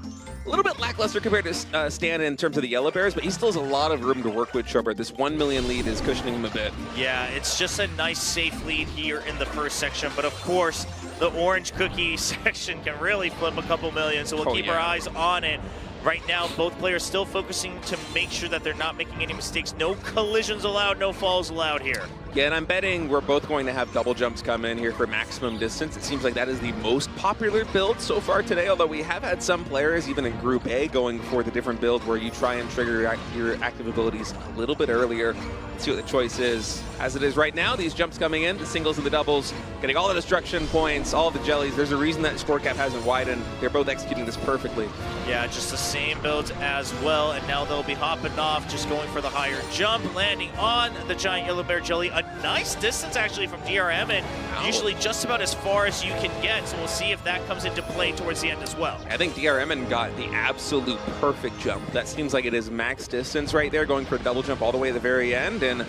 lackluster compared to Stan in terms of the yellow bears, but he still has a lot of room to work with. Schubert. This 1 million lead is cushioning him a bit. Yeah, it's just a nice safe lead here in the first section, but of course the orange cookie section can really flip a couple million, so we'll keep our eyes on it. Right now, both players still focusing to make sure that they're not making any mistakes. No collisions allowed, no falls allowed here. Yeah, and I'm betting we're both going to have double jumps come in here for maximum distance. It seems like that is the most popular build so far today, although we have had some players, even in Group A, going for the different build where you try and trigger your active abilities a little bit earlier. Let's see what the choice is. As it is right now, these jumps coming in, the singles and the doubles, getting all the destruction points, all the jellies. There's a reason that score gap hasn't widened. They're both executing this perfectly. Yeah, just the same builds as well, and now they'll be hopping off, just going for the higher jump, landing on the giant yellow bear jelly. A nice distance actually from DRMN, usually just about as far as you can get, so we'll see if that comes into play towards the end as well. I think DRMN got the absolute perfect jump. That seems like it is max distance right there, going for a double jump all the way to the very end, and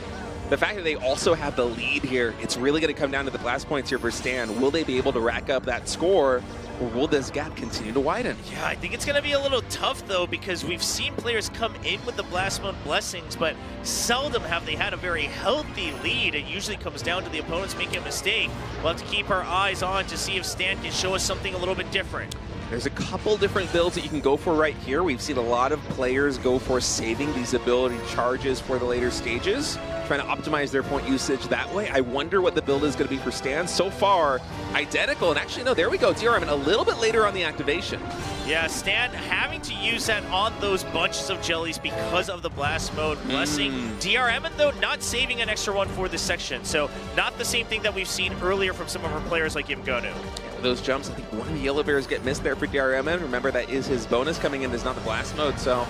the fact that they also have the lead here, it's really going to come down to the blast points here for Stan. Will they be able to rack up that score, or will this gap continue to widen? Yeah, I think it's going to be a little tough, though, because we've seen players come in with the Blast Mode blessings, but seldom have they had a very healthy lead. It usually comes down to the opponents making a mistake. We'll have to keep our eyes on to see if Stan can show us something a little bit different. There's a couple different builds that you can go for right here. We've seen a lot of players go for saving these ability charges for the later stages, trying to optimize their point usage that way. I wonder what the build is going to be for Stan. So far, identical. And actually, no, there we go. DRMN a little bit later on the activation. Yeah, Stan having to use that on those bunches of jellies because of the blast mode blessing. DRMN, though, not saving an extra one for this section. So not the same thing that we've seen earlier from some of our players like Imgonu. Those jumps, I think one of the yellow bears get missed there for DRMN. Remember, that is his bonus coming in, is not the blast mode, so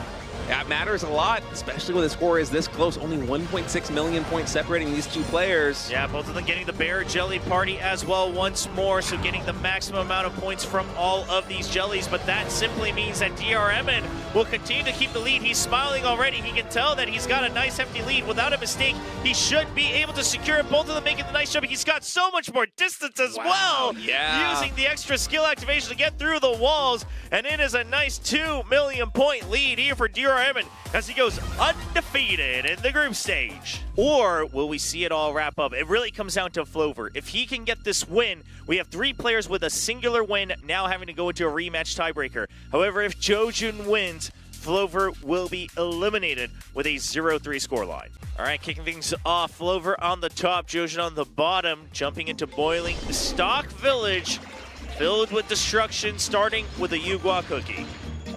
that matters a lot, especially when the score is this close. Only 1.6 million points separating these two players. Yeah, both of them getting the bear jelly party as well once more, so getting the maximum amount of points from all of these jellies, but that simply means that DRMN will continue to keep the lead. He's smiling already. He can tell that he's got a nice hefty lead. Without a mistake, he should be able to secure it. Both of them making the nice jump. He's got so much more distance as well. Yeah. Using the extra skill activation to get through the walls, and it is a nice 2 million point lead here for DRMN as he goes undefeated in the group stage. Or will we see it all wrap up? It really comes down to Flover. If he can get this win, we have 3 players with a singular win now having to go into a rematch tiebreaker. However, if Jojun wins, Flover will be eliminated with a 0-3 scoreline. All right, kicking things off, Flover on the top, Jojun on the bottom, jumping into Boiling Stock Village, filled with destruction, starting with a Yugua cookie.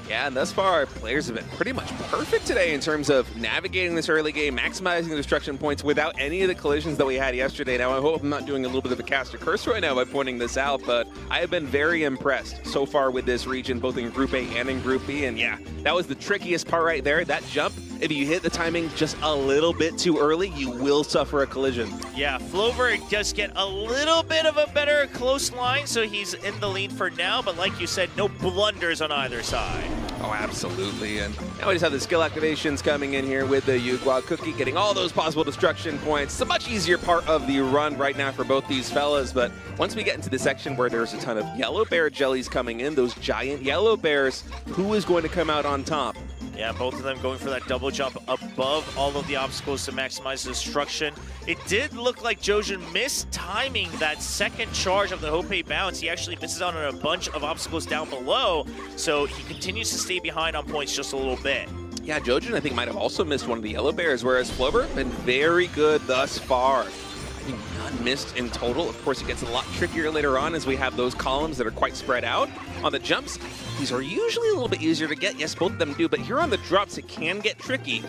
Yeah, and thus far, our players have been pretty much perfect today in terms of navigating this early game, maximizing the destruction points without any of the collisions that we had yesterday. Now, I hope I'm not doing a little bit of a caster curse right now by pointing this out, but I have been very impressed so far with this region, both in Group A and in Group B. And yeah, that was the trickiest part right there. That jump, if you hit the timing just a little bit too early, you will suffer a collision. Yeah, Flover does get a little bit of a better close line, so he's in the lead for now, but like you said, no blunders on either side. Oh, absolutely. And now we just have the skill activations coming in here with the Yugua cookie, getting all those possible destruction points. It's a much easier part of the run right now for both these fellas, but once we get into the section where there's a ton of yellow bear jellies coming in, those giant yellow bears, who is going to come out on top? Yeah, both of them going for that double jump above all of the obstacles to maximize destruction. It did look like Jojun missed timing that second charge of the Hope bounce. He actually misses out on a bunch of obstacles down below, so he continues to stay behind on points just a little bit. Yeah, Jojun, I think, might have also missed one of the yellow bears, whereas Flover been very good thus far. I think none missed in total. Of course, it gets a lot trickier later on as we have those columns that are quite spread out. On the jumps, these are usually a little bit easier to get. Yes, both of them do, but here on the drops, it can get tricky.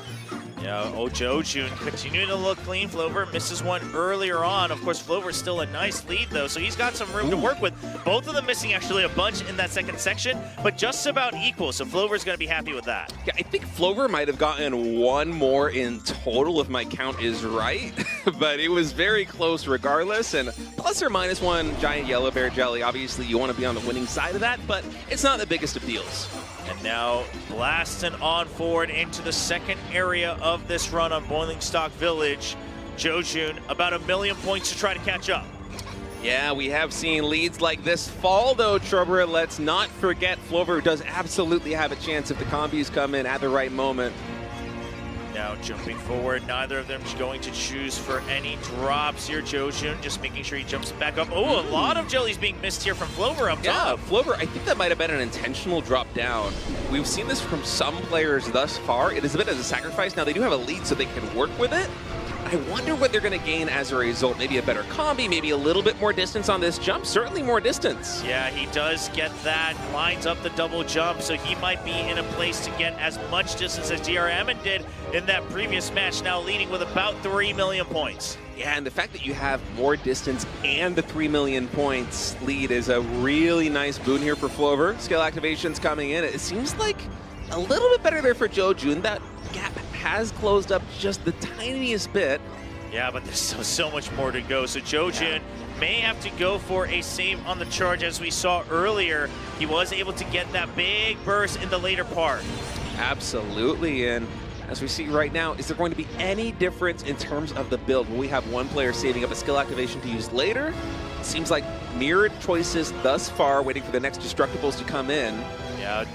Yeah, Jojun continuing to look clean. Flover misses one earlier on. Of course, Flover's still a nice lead, though, so he's got some room to work with. Both of them missing actually a bunch in that second section, but just about equal, so Flover's going to be happy with that. Yeah, I think Flover might have gotten one more in total if my count is right, but it was very close regardless, and plus or minus one giant yellow bear jelly. Obviously, you want to be on the winning side of that, but it's not the biggest of deals. And now blasting on forward into the second area of this run on Boiling Stock Village. Jojun, about 1 million points to try to catch up. Yeah, we have seen leads like this fall, though, Trubber. Let's not forget Flover does absolutely have a chance if the combis come in at the right moment. Now jumping forward, neither of them going to choose for any drops here. Jojun just making sure he jumps back up. Oh, a lot of jellies being missed here from Flover up top. Yeah, Flover, I think that might have been an intentional drop down. We've seen this from some players thus far. It is a bit of a sacrifice. Now, they do have a lead, so they can work with it. I wonder what they're going to gain as a result. Maybe a better combi, maybe a little bit more distance on this jump. Certainly more distance. Yeah, he does get that. Lines up the double jump, so he might be in a place to get as much distance as DRM did in that previous match, now leading with about 3 million points. Yeah, and the fact that you have more distance and the 3 million points lead is a really nice boon here for Flover. Skill activations coming in. It seems like a little bit better there for Jojun. That gap has closed up just the tiniest bit. Yeah, but there's still so much more to go. So Jojun may have to go for a save on the charge. As we saw earlier, he was able to get that big burst in the later part. Absolutely, and as we see right now, is there going to be any difference in terms of the build? Will we have one player saving up a skill activation to use later? It seems like mirrored choices thus far, waiting for the next Destructibles to come in.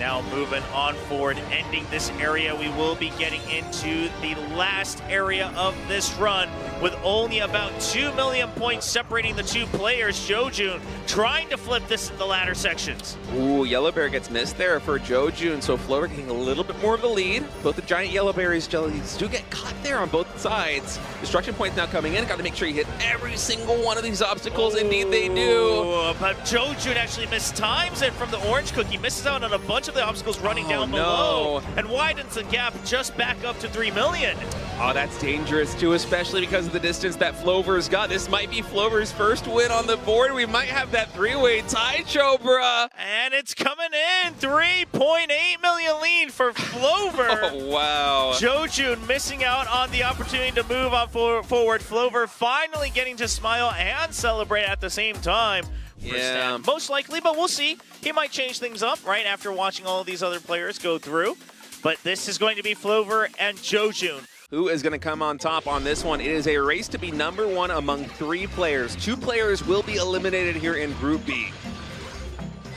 Now moving on forward, ending this area, we will be getting into the last area of this run with only about 2 million points separating the two players. Jojun trying to flip this in the latter sections. Ooh, Yellow Bear gets missed there for Jojun, so Flover getting a little bit more of the lead. Both the giant Yellow Berries jellies do get caught there on both sides. Destruction points now coming in. Got to make sure you hit every single one of these obstacles. Indeed they do. But Jojun actually missed times it from the orange cookie. Misses out on a bunch of the obstacles running down below and widens the gap just back up to 3 million. Oh, that's dangerous too, especially because of the distance that Flover's got. This might be Flover's first win on the board. We might have that three-way tie, Chobra. And it's coming in. 3.8 million lead for Flover. Oh, wow. Jojun missing out on the opportunity to move on forward. Flover finally getting to smile and celebrate at the same time. Yeah. Most likely, but we'll see. He might change things up right after watching all of these other players go through. But this is going to be Flover and Jojun. Who is going to come on top on this one? It is a race to be number one among 3 players. 2 players will be eliminated here in Group B.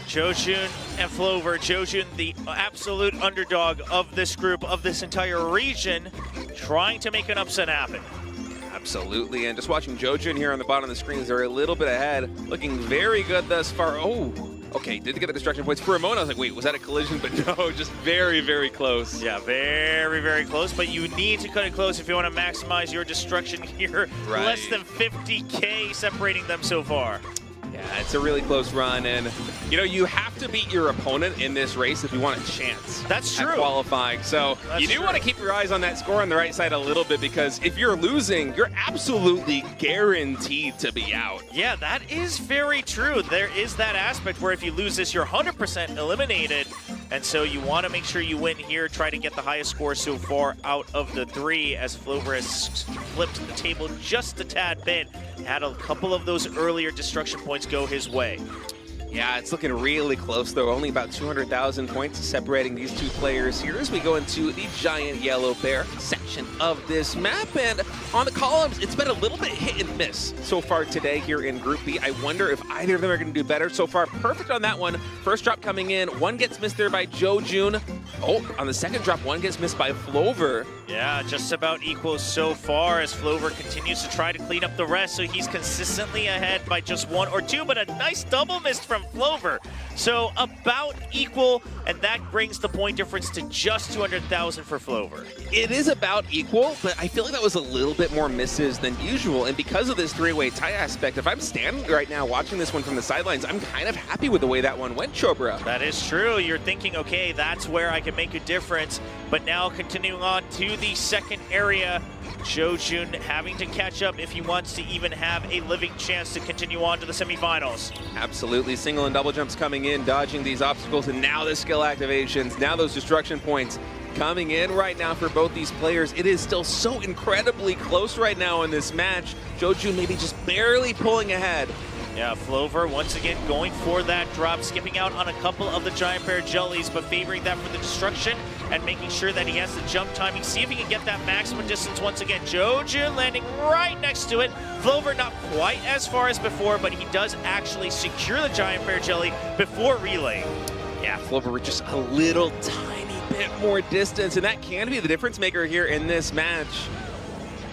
Jojun and Flover. Jojun, the absolute underdog of this group, of this entire region, trying to make an upset happen. Absolutely, and just watching Jojun here on the bottom of the screens, they're a little bit ahead. Looking very good thus far. Oh, okay, did get the destruction points. For a moment, I was like, wait, was that a collision? But no, just very, very close. Yeah, very, very close, but you need to cut it close if you want to maximize your destruction here. Right. Less than 50K separating them so far. Yeah, it's a really close run, and you know, you have to beat your opponent in this race if you want a chance. That's true. At qualifying, so you do want to keep your eyes on that score on the right side a little bit, because if you're losing, you're absolutely guaranteed to be out. Yeah, that is very true. There is that aspect where if you lose this, you're 100% eliminated, and so you want to make sure you win here, try to get the highest score so far out of the 3, as Flover has flipped the table just a tad bit. Had a couple of those earlier destruction points go his way. Yeah, it's looking really close, though. Only about 200,000 points separating these two players here as we go into the giant yellow bear section of this map. And on the columns, it's been a little bit hit and miss so far today here in Group B. I wonder if either of them are going to do better. So far, perfect on that one. First drop coming in. One gets missed there by Jojun. Oh, on the second drop, one gets missed by Flover. Yeah, just about equal so far as Flover continues to try to clean up the rest, so he's consistently ahead by just 1 or 2, but a nice double missed from Flover. So about equal, and that brings the point difference to just 200,000 for Flover. It is about equal, but I feel like that was a little bit more misses than usual, and because of this three-way tie aspect, if I'm standing right now watching this one from the sidelines, I'm kind of happy with the way that one went, Chobra. That is true. You're thinking, okay, that's where I can make a difference, but now continuing on to the second area, Jojun having to catch up if he wants to even have a living chance to continue on to the semifinals. Absolutely. Single and double jumps coming in, dodging these obstacles, and now the skill activations, now those destruction points coming in right now for both these players. It is still so incredibly close right now in this match. Jojun maybe just barely pulling ahead. Yeah, Flover once again going for that drop, skipping out on a couple of the giant bear jellies, but favoring that for the destruction and making sure that he has the jump timing. See if he can get that maximum distance once again. Jojun landing right next to it. Flover not quite as far as before, but he does actually secure the giant bear jelly before relaying. Yeah, Flover just a little tiny bit more distance, and that can be the difference maker here in this match.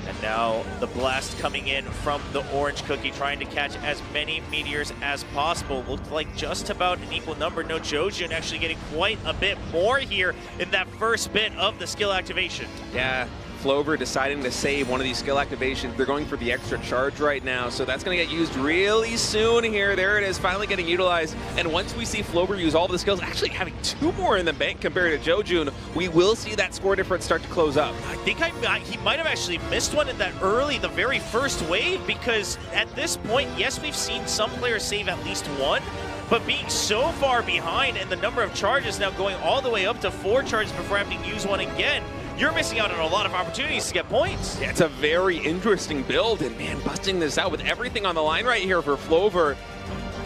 And now the blast coming in from the orange cookie, trying to catch as many meteors as possible. Looked like just about an equal number. No, Jojun actually getting quite a bit more here in that first bit of the skill activation. Yeah, Flover deciding to save one of these skill activations. They're going for the extra charge right now, so that's going to get used really soon here. There it is, finally getting utilized. And once we see Flover use all of the skills, actually having 2 more in the bank compared to Jojun, we will see that score difference start to close up. I think he might have actually missed one in that early, the very first wave, because at this point, yes, we've seen some players save at least 1, but being so far behind and the number of charges now going all the way up to 4 charges before having to use one again, you're missing out on a lot of opportunities to get points. Yeah, it's a very interesting build, and man, busting this out with everything on the line right here for Flover.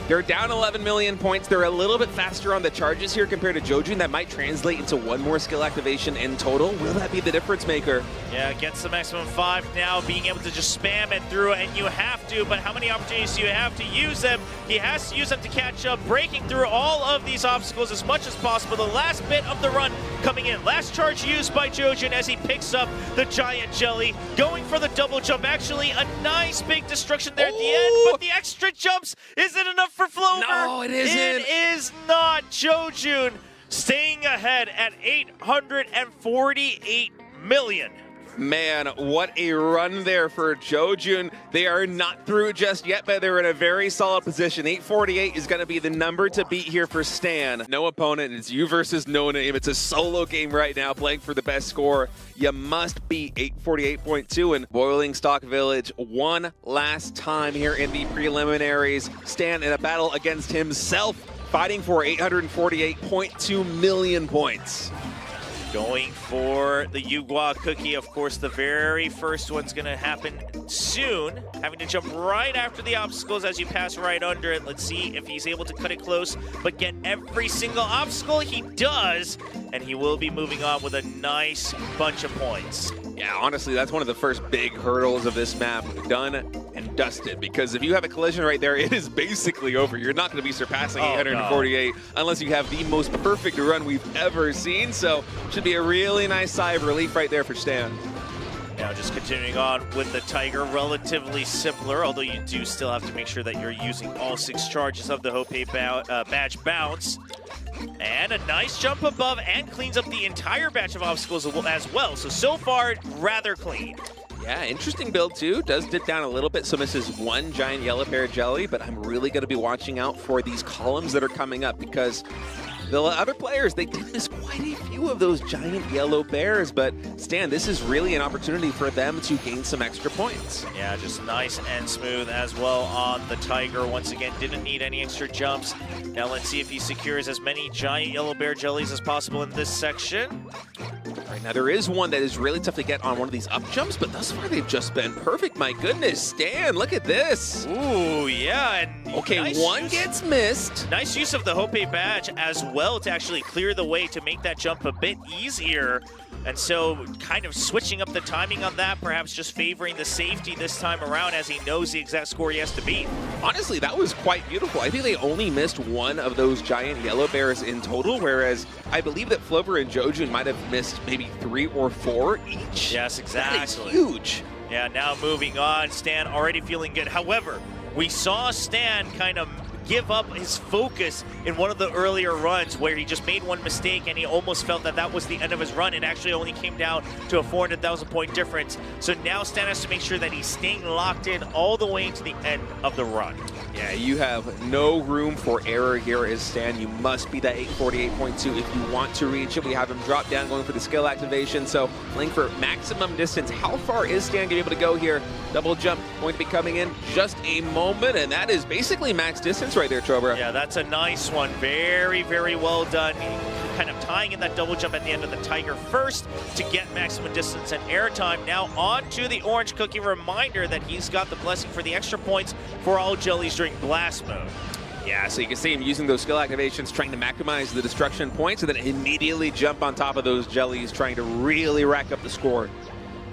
They're down 11 million points. They're a little bit faster on the charges here compared to Jojun. That might translate into 1 more skill activation in total. Will that be the difference maker? Yeah, gets the maximum 5 now, being able to just spam it through, and you have to, but how many opportunities do you have to use them? He has to use them to catch up, breaking through all of these obstacles as much as possible. The last bit of the run coming in. Last charge used by Jojun as he picks up the giant jelly, going for the double jump. Actually, a nice big destruction there at the end, but the extra jumps isn't enough for Flover. No, it isn't. It is not. Jojun staying ahead at 848 million. Man, what a run there for Jojun. They are not through just yet, but they're in a very solid position. 848 is going to be the number to beat here for Stan. No opponent. It's you versus no name. It's a solo game right now, playing for the best score. You must beat 848.2 in Boiling Stock Village one last time here in the preliminaries. Stan in a battle against himself, fighting for 848.2 million points. Going for the Yugua cookie. Of course, the very first one's going to happen soon. Having to jump right after the obstacles as you pass right under it. Let's see if he's able to cut it close, but get every single obstacle. He does, and he will be moving on with a nice bunch of points. Yeah, honestly, that's one of the first big hurdles of this map. Done and dusted, because if you have a collision right there, it is basically over. You're not going to be surpassing 848 unless you have the most perfect run we've ever seen. So should be a really nice sigh of relief right there for Stan. Now just continuing on with the Tiger, relatively simpler, although you do still have to make sure that you're using all 6 charges of the Hope badge bounce. And a nice jump above and cleans up the entire batch of obstacles as well. So far, rather clean. Yeah, interesting build too. Does dip down a little bit, so misses 1 giant yellow bear jelly, but I'm really going to be watching out for these columns that are coming up, because the other players, they did miss quite a few of those giant yellow bears, but Stan, this is really an opportunity for them to gain some extra points. Yeah, just nice and smooth as well on the Tiger. Once again, didn't need any extra jumps. Now let's see if he secures as many giant yellow bear jellies as possible in this section. Right, now there is one that is really tough to get on one of these up jumps, but thus far they've just been perfect. My goodness, Stan, look at this. Ooh, yeah. And okay, nice one gets missed. Nice use of the Hope badge as well to actually clear the way to make that jump a bit easier. And so kind of switching up the timing on that, perhaps just favoring the safety this time around as he knows the exact score he has to beat. Honestly, that was quite beautiful. I think they only missed one of those giant yellow bears in total, whereas I believe that Flover and Jojun might have missed maybe 3 or 4 each. Yes, exactly. That is huge. Yeah, now moving on, Stan already feeling good. However, we saw Stan kind of give up his focus in one of the earlier runs where he just made one mistake and he almost felt that that was the end of his run. It actually only came down to a 400,000 point difference. So now Stan has to make sure that he's staying locked in all the way to the end of the run. Yeah, you have no room for error here as Stan. You must be that 848.2 if you want to reach it. We have him drop down going for the skill activation. So playing for maximum distance. How far is Stan going to be able to go here? Double jump going to be coming in just a moment, and that is basically max distance right there, Chobra. Yeah, that's a nice one. Very, very well done. Kind of tying in that double jump at the end of the Tiger first to get maximum distance and air time. Now on to the Orange Cookie. Reminder that he's got the blessing for the extra points for all jellies during blast mode. Yeah, so you can see him using those skill activations, trying to maximize the destruction points, and then immediately jump on top of those jellies, trying to really rack up the score.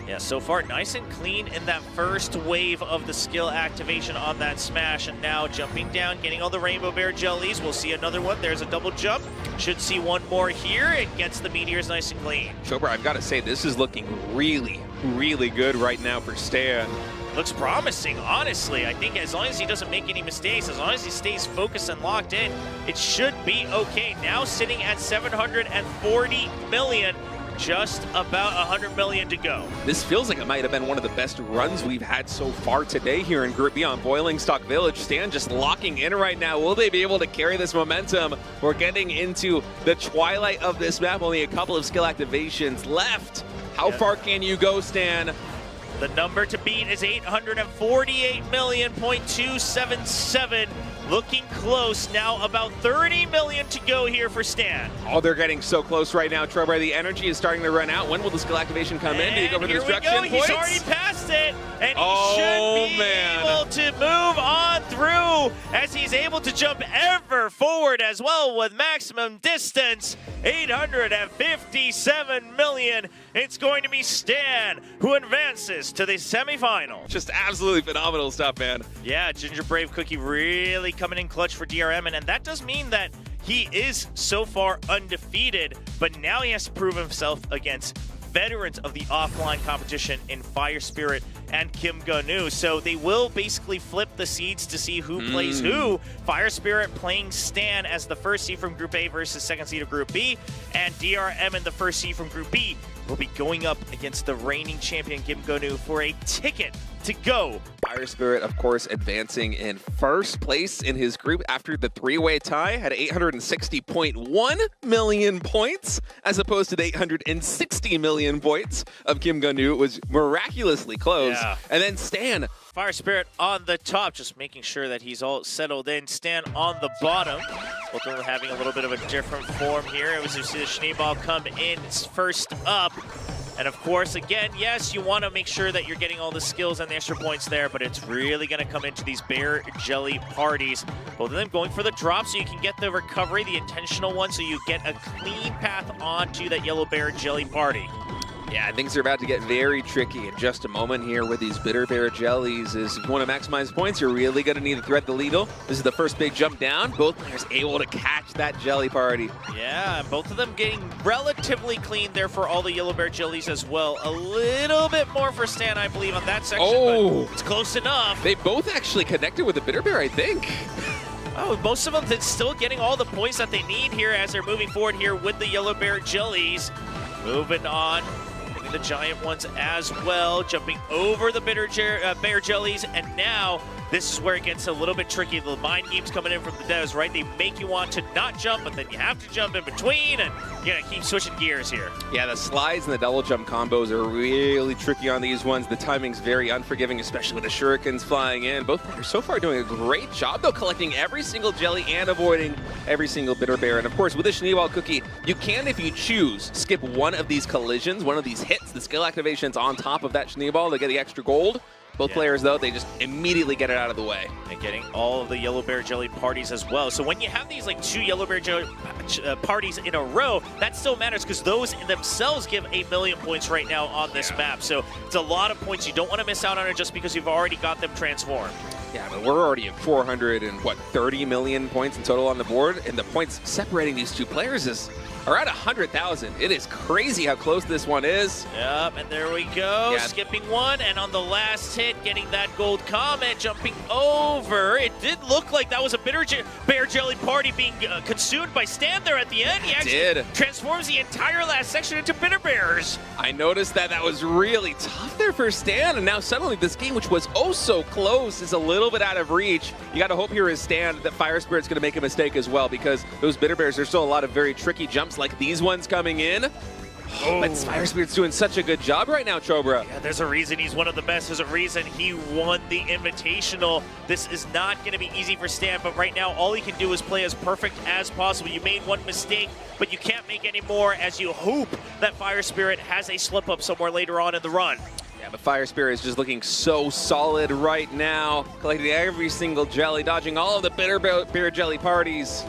Yeah, so far nice and clean in that first wave of the skill activation on that smash, and now jumping down, getting all the Rainbow Bear jellies. We'll see another one. There's a double jump. Should see one more here. It gets the meteors nice and clean. Chobra, I've got to say, this is looking really, really good right now for Stan. Looks promising, honestly. I think as long as he doesn't make any mistakes, as long as he stays focused and locked in, it should be okay. Now sitting at 740 million. Just about 100 million to go. This feels like it might have been one of the best runs we've had so far today here in Group B on Boiling Stock Village. Stan just locking in right now. Will they be able to carry this momentum? We're getting into the twilight of this map. Only a couple of skill activations left. How far can you go, Stan? The number to beat is 848.277. Looking close now, about 30 million to go here for Stan. Oh, they're getting so close right now, Trevor. The energy is starting to run out. When will the skill activation come in? Do you go for the destruction points? He's already passed it, and he should be able to move on through as he's able to jump ever forward as well with maximum distance, 857 million. It's going to be Stan who advances to the semifinal. Just absolutely phenomenal stuff, man. Yeah, Ginger Brave Cookie really coming in clutch for DRM, and that does mean that he is so far undefeated, but now he has to prove himself against veterans of the offline competition in Fire Spirit and Kim Gun-nu. So they will basically flip the seeds to see who plays who. Fire Spirit playing Stan as the first seed from Group A versus second seed of Group B, and DRM in the first seed from Group B will be going up against the reigning champion Kim Gun-nu for a ticket to go. Fire Spirit, of course, advancing in first place in his group after the three-way tie, had 860.1 million points, as opposed to the 860 million points of Kim Gun-nu. It was miraculously close. Yeah. And then Stan. Fire Spirit on the top, just making sure that he's all settled in. Stan on the bottom. Both of them having a little bit of a different form here. It was you see the Schneeball come in first up. And of course, again, yes, you want to make sure that you're getting all the skills and the extra points there, but it's really going to come into these bear jelly parties. Both of them going for the drop so you can get the recovery, the intentional one, so you get a clean path onto that yellow bear jelly party. Yeah, things are about to get very tricky in just a moment here with these bitter bear jellies. If you want to maximize points, you're really going to need to thread the needle. This is the first big jump down. Both players able to catch that jelly party. Yeah, both of them getting relatively clean there for all the yellow bear jellies as well. A little bit more for Stan, I believe, on that section, but it's close enough. They both actually connected with the bitter bear, I think. Oh, most of them still getting all the points that they need here as they're moving forward here with the yellow bear jellies. Moving on. The giant ones as well, jumping over the bear jellies, and now this is where it gets a little bit tricky. The mind games coming in from the devs, right? They make you want to not jump, but then you have to jump in between, and you gotta keep switching gears here. Yeah, the slides and the double jump combos are really tricky on these ones. The timing's very unforgiving, especially with the shurikens flying in. Both players so far doing a great job, though, collecting every single jelly and avoiding every single bitter bear. And of course, with the Schneeball Cookie, you can, if you choose, skip one of these collisions, one of these hits, the skill activations on top of that Schneeball to get the extra gold. Both players, though, they just immediately get it out of the way. And getting all of the yellow bear jelly parties as well. So when you have these like 2 yellow bear jelly parties in a row, that still matters because those themselves give 1,000,000 points right now on this map. So it's a lot of points. You don't want to miss out on it just because you've already got them transformed. Yeah, but we're already at 430 million points in total on the board, and the points separating these two players is around 100,000. It is crazy how close this one is. Yep, and there we go. Skipping one, and on the last hit, getting that gold comet, jumping over. It did look like that was a bitter bear jelly party being consumed by Stan there at the end. He actually transforms the entire last section into bitter bears. I noticed that was really tough there for Stan, and now suddenly this game, which was oh so close, is a little bit out of reach. You got to hope here is Stan that Fire Spirit's going to make a mistake as well, because those bitter bears, there's still a lot of very tricky jumps like these ones coming in. But Fire Spirit's doing such a good job right now, Chobra. Yeah, there's a reason he's one of the best. There's a reason he won the Invitational. This is not going to be easy for Stan, but right now all he can do is play as perfect as possible. You made one mistake, but you can't make any more as you hope that Fire Spirit has a slip-up somewhere later on in the run. Yeah, but Fire Spirit is just looking so solid right now, collecting every single jelly, dodging all of the bitter bear jelly parties.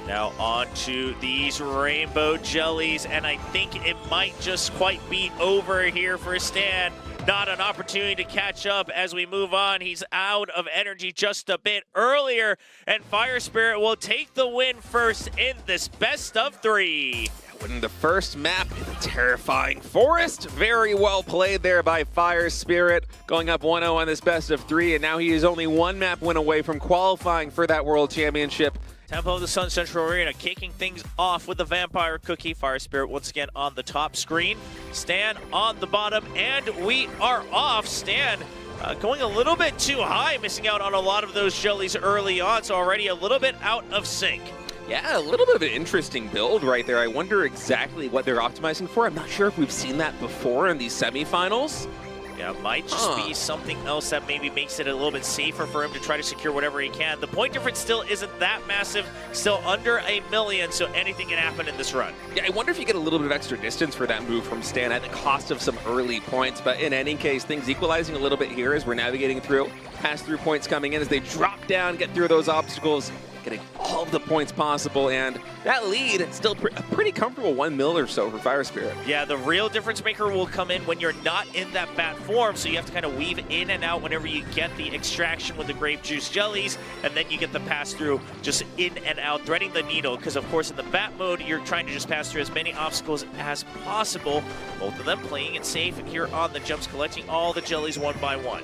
Now on to these rainbow jellies, and I think it might just quite be over here for Stan. Not an opportunity to catch up as we move on. He's out of energy just a bit earlier, and Fire Spirit will take the win first in this best of 3. Winning the first map in a terrifying forest. Very well played there by Fire Spirit, going up 1-0 on this best of 3, and now he is only 1 map win away from qualifying for that World Championship. Tempo of the Sun Central Arena kicking things off with the Vampire Cookie. Fire Spirit once again on the top screen. Stan on the bottom, and we are off. Stan going a little bit too high, missing out on a lot of those jellies early on, so already a little bit out of sync. Yeah, a little bit of an interesting build right there. I wonder exactly what they're optimizing for. I'm not sure if we've seen that before in these semifinals. Yeah, it might just be something else that maybe makes it a little bit safer for him to try to secure whatever he can. The point difference still isn't that massive, still under 1,000,000, so anything can happen in this run. Yeah, I wonder if you get a little bit of extra distance for that move from Stan at the cost of some early points, but in any case, things equalizing a little bit here as we're navigating through. Pass-through points coming in as they drop down, get through those obstacles, getting all of the points possible, and that lead still a pretty comfortable 1 mil or so for Fire Spirit. Yeah, the real difference maker will come in when you're not in that bat form, so you have to kind of weave in and out whenever you get the extraction with the grape juice jellies, and then you get the pass-through just in and out, threading the needle, because of course in the bat mode, you're trying to just pass through as many obstacles as possible. Both of them playing it safe here on the jumps, collecting all the jellies one by one.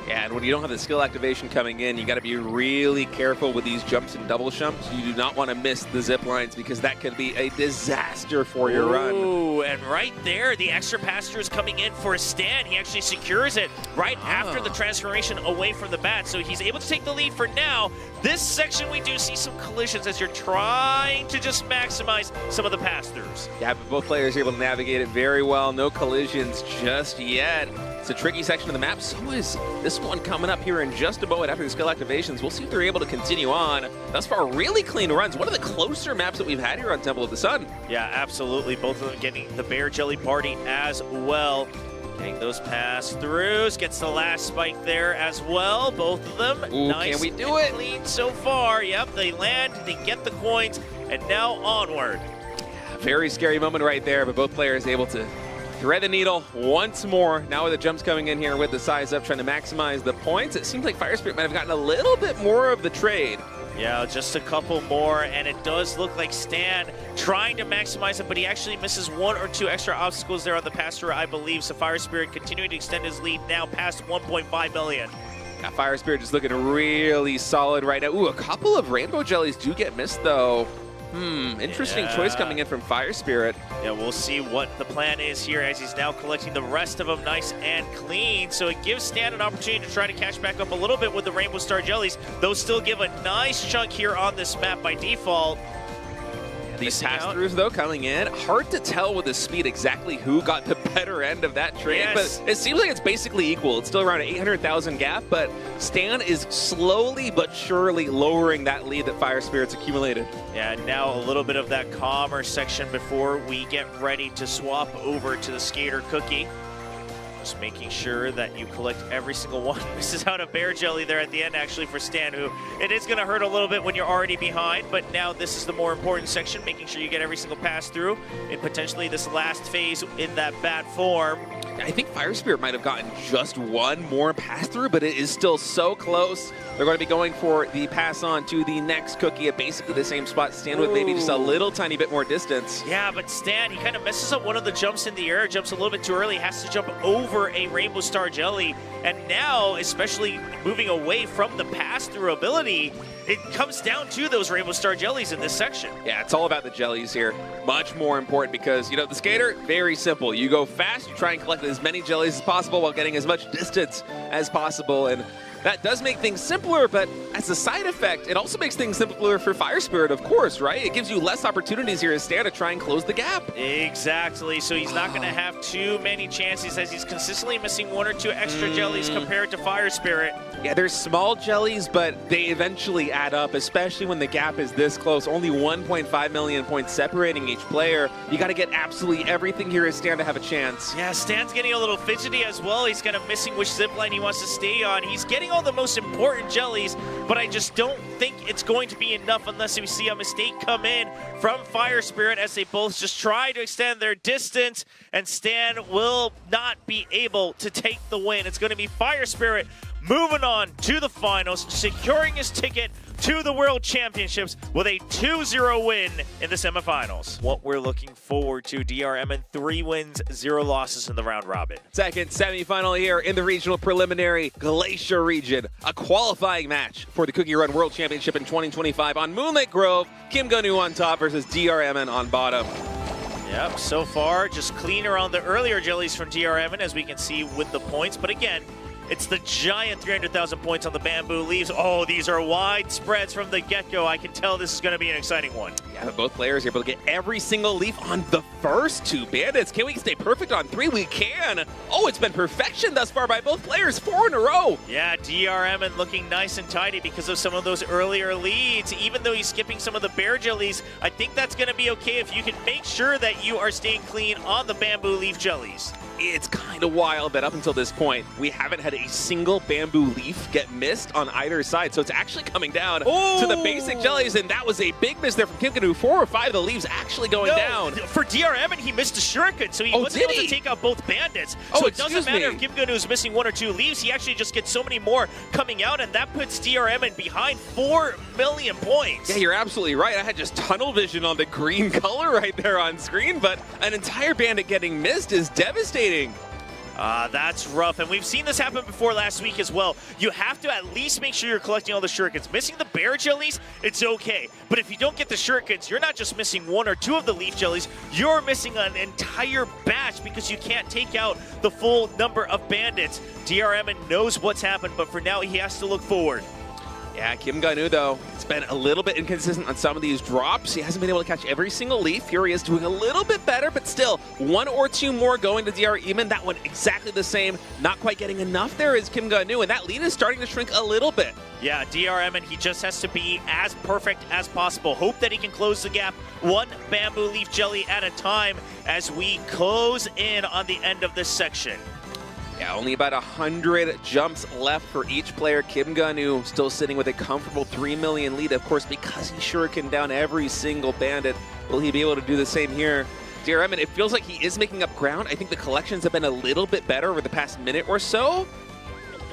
Yeah, and when you don't have the skill activation coming in, you got to be really careful with these jumps and double jumps. You do not want to miss the zip lines because that could be a disaster for your run. Ooh, and right there, the extra pass-through is coming in for Stan. He actually secures it right after the transformation away from the bat, so he's able to take the lead for now. This section, we do see some collisions as you're trying to just maximize some of the pass-throughs. Yeah, but both players are able to navigate it very well. No collisions just yet. It's a tricky section of the map. So is this one coming up here in just a moment after the skill activations. We'll see if they're able to continue on. Thus far, really clean runs. One of the closer maps that we've had here on Temple of the Sun. Yeah, absolutely. Both of them getting the Bear Jelly Party as well. Getting those pass-throughs. Gets the last spike there as well. Both of them. Ooh, nice can we do it? Clean so far. Yep, they land, they get the coins, and now onward. Yeah, very scary moment right there, but both players able to thread the needle once more. Now with the jumps coming in here with the size up, trying to maximize the points. It seems like Fire Spirit might have gotten a little bit more of the trade. Yeah, just a couple more, and it does look like Stan trying to maximize it, but he actually misses 1 or 2 extra obstacles there on the pass-through, I believe. So Fire Spirit continuing to extend his lead now past 1.5 million. Yeah, Fire Spirit just looking really solid right now. Ooh, a couple of rainbow jellies do get missed, though. Interesting choice coming in from Fire Spirit. Yeah, we'll see what the plan is here as he's now collecting the rest of them nice and clean. So it gives Stan an opportunity to try to catch back up a little bit with the Rainbow Star Jellies. Those still give a nice chunk here on this map by default. These pass-throughs, though, coming in. Hard to tell with the speed exactly who got the better end of that trade, but it seems like it's basically equal. It's still around an 800,000 gap, but Stan is slowly but surely lowering that lead that Fire Spirit's accumulated. Yeah, now a little bit of that calmer section before we get ready to swap over to the Skater Cookie. Just making sure that you collect every single one. This is out of Bear Jelly there at the end, actually, for Stan, who it is going to hurt a little bit when you're already behind, but now this is the more important section, making sure you get every single pass through in potentially this last phase in that bad form. I think Fire Spirit might have gotten just one more pass through, but it is still so close. They're going to be going for the pass on to the next Cookie at basically the same spot. Stan with maybe just a little tiny bit more distance. Yeah, but Stan, he kind of messes up one of the jumps in the air, jumps a little bit too early, has to jump over a Rainbow Star Jelly. And now, especially moving away from the pass-through ability, it comes down to those Rainbow Star Jellies in this section. Yeah, it's all about the jellies here. Much more important because, you know, the Skater, very simple. You go fast, you try and collect as many jellies as possible while getting as much distance as possible. And that does make things simpler, but as a side effect, it also makes things simpler for Fire Spirit, of course, right? It gives you less opportunities here as Stan to try and close the gap. Exactly, so he's not going to have too many chances as he's consistently missing one or two extra jellies compared to Fire Spirit. Yeah, they're small jellies, but they eventually add up, especially when the gap is this close. Only 1.5 million points separating each player. You got to get absolutely everything here as Stan to have a chance. Yeah, Stan's getting a little fidgety as well. He's kind of missing which zip line he wants to stay on. He's getting all the most important jellies, but I just don't think it's going to be enough unless we see a mistake come in from Fire Spirit as they both just try to extend their distance, and Stan will not be able to take the win. It's going to be Fire Spirit moving on to the finals, securing his ticket to the World Championships with a 2-0 win in the semifinals. What we're looking forward to, DRM in 3 wins, 0 losses in the round robin. Second semifinal here in the regional preliminary Glacier region. A qualifying match for the CookieRun World Championship in 2025 on Moonlit Grove. Kim Gonu on top versus DRMN on bottom. Yep, so far just cleaner on the earlier jellies from DRMN as we can see with the points, but again, it's the giant 300,000 points on the bamboo leaves. Oh, these are wide spreads from the get-go. I can tell this is going to be an exciting one. Yeah, but both players are able to get every single leaf on the first 2 bandits. Can we stay perfect on 3? We can. Oh, it's been perfection thus far by both players, 4 in a row. Yeah, DRM and looking nice and tidy because of some of those earlier leads. Even though he's skipping some of the bear jellies, I think that's going to be okay if you can make sure that you are staying clean on the bamboo leaf jellies. It's kind of wild that up until this point, we haven't had a single bamboo leaf get missed on either side. So it's actually coming down to the basic jellies, and that was a big miss there from Kim Gonu. 4 or 5 of the leaves actually going down. For DRM, and he missed a shuriken, so he wasn't able to take out both bandits. So it doesn't matter if Kim Gonu is missing 1 or 2 leaves. He actually just gets so many more coming out, and that puts DRM in behind 4 million points. Yeah, you're absolutely right. I had just tunnel vision on the green color right there on screen, but an entire bandit getting missed is devastating. That's rough, and we've seen this happen before last week as well. You have to at least make sure you're collecting all the shurikens. Missing the bear jellies, it's okay. But if you don't get the shurikens, you're not just missing 1 or 2 of the leaf jellies, you're missing an entire batch because you can't take out the full number of bandits. DRM knows what's happened, but for now he has to look forward. Yeah, Kim Gonu, though, it's been a little bit inconsistent on some of these drops. He hasn't been able to catch every single leaf. Fury is doing a little bit better, but still, 1 or 2 more going to DR Eamon. That one exactly the same. Not quite getting enough there is Kim Gonu, and that lead is starting to shrink a little bit. Yeah, DRM, and he just has to be as perfect as possible. Hope that he can close the gap 1 bamboo leaf jelly at a time as we close in on the end of this section. Yeah, only about 100 jumps left for each player. Kim Gonu still sitting with a comfortable 3 million lead, of course, because he shuriken down every single bandit. Will he be able to do the same here? DRM, and it feels like he is making up ground. I think the collections have been a little bit better over the past minute or so.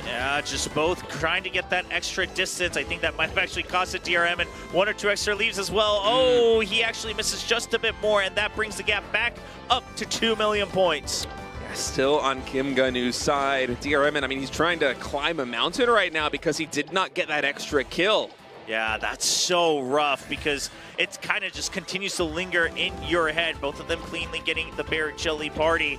Yeah, just both trying to get that extra distance. I think that might have actually costed DRM and 1 or 2 extra leaves as well. Oh, he actually misses just a bit more, and that brings the gap back up to 2 million points. Still on Kim Ganu's side. DRM, I mean, he's trying to climb a mountain right now because he did not get that extra kill. Yeah, that's so rough because it kind of just continues to linger in your head. Both of them cleanly getting the bear jelly party.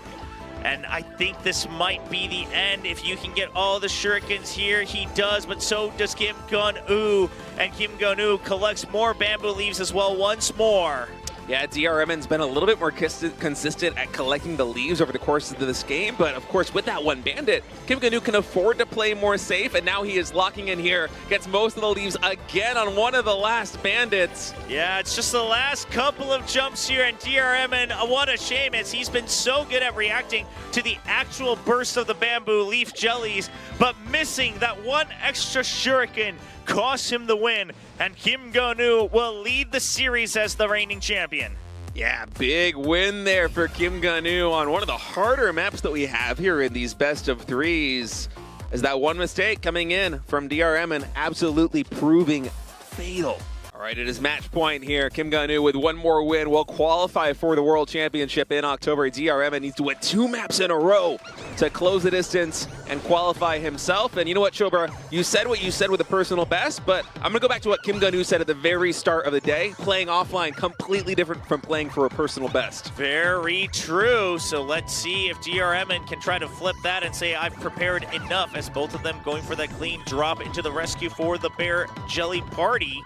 And I think this might be the end. If you can get all the shurikens here, he does, but so does Kim Gun-oo. And Kim Gun-oo collects more bamboo leaves as well once more. Yeah, DRMN's been a little bit more consistent at collecting the leaves over the course of this game, but of course with that one bandit, Kim Gun-oo can afford to play more safe, and now he is locking in here, gets most of the leaves again on one of the last bandits. Yeah, it's just the last couple of jumps here, and DRMN, what a shame, as he's been so good at reacting to the actual burst of the bamboo leaf jellies, but missing that one extra shuriken costs him the win, and Kim Gun-oo will lead the series as the reigning champion. Yeah, big win there for Kim Gun-oo on one of the harder maps that we have here in these best of threes. As that one mistake coming in from DRM and absolutely proving fatal. All right, it is match point here. Kim Gun-oo with one more win will qualify for the World Championship in October. DRM needs to win 2 maps in a row to close the distance and qualify himself. And you know what, Chobra? You said what you said with the personal best, but I'm going to go back to what Kim Gun-oo said at the very start of the day. Playing offline, completely different from playing for a personal best. Very true. So let's see if DRM can try to flip that and say, I've prepared enough, as both of them going for that clean drop into the rescue for the bear jelly party.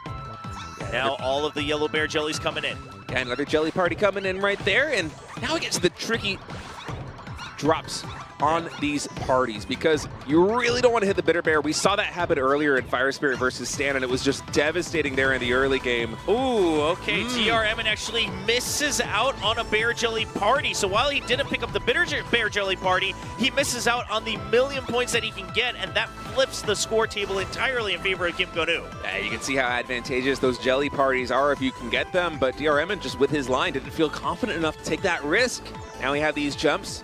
Now all of the yellow bear jellies coming in. Yeah, another jelly party coming in right there. And now we get to the tricky drops on these parties, because you really don't want to hit the bitter bear. We saw that happen earlier in Fire Spirit versus Stan, and it was just devastating there in the early game. Ooh, okay. DRM actually misses out on a bear jelly party. So while he didn't pick up the bear jelly party, he misses out on the 1,000,000 points that he can get, and that flips the score table entirely in favor of Kim Gun-oo. Yeah, you can see how advantageous those jelly parties are if you can get them, but DRM just with his line didn't feel confident enough to take that risk. Now we have these jumps.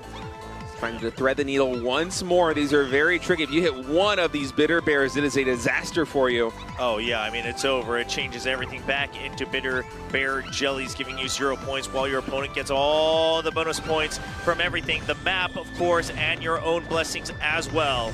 Trying to thread the needle once more. These are very tricky. If you hit one of these bitter bears, it is a disaster for you. Oh yeah, I mean, it's over. It changes everything back into bitter bear jellies, giving you 0 points while your opponent gets all the bonus points from everything. The map, of course, and your own blessings as well.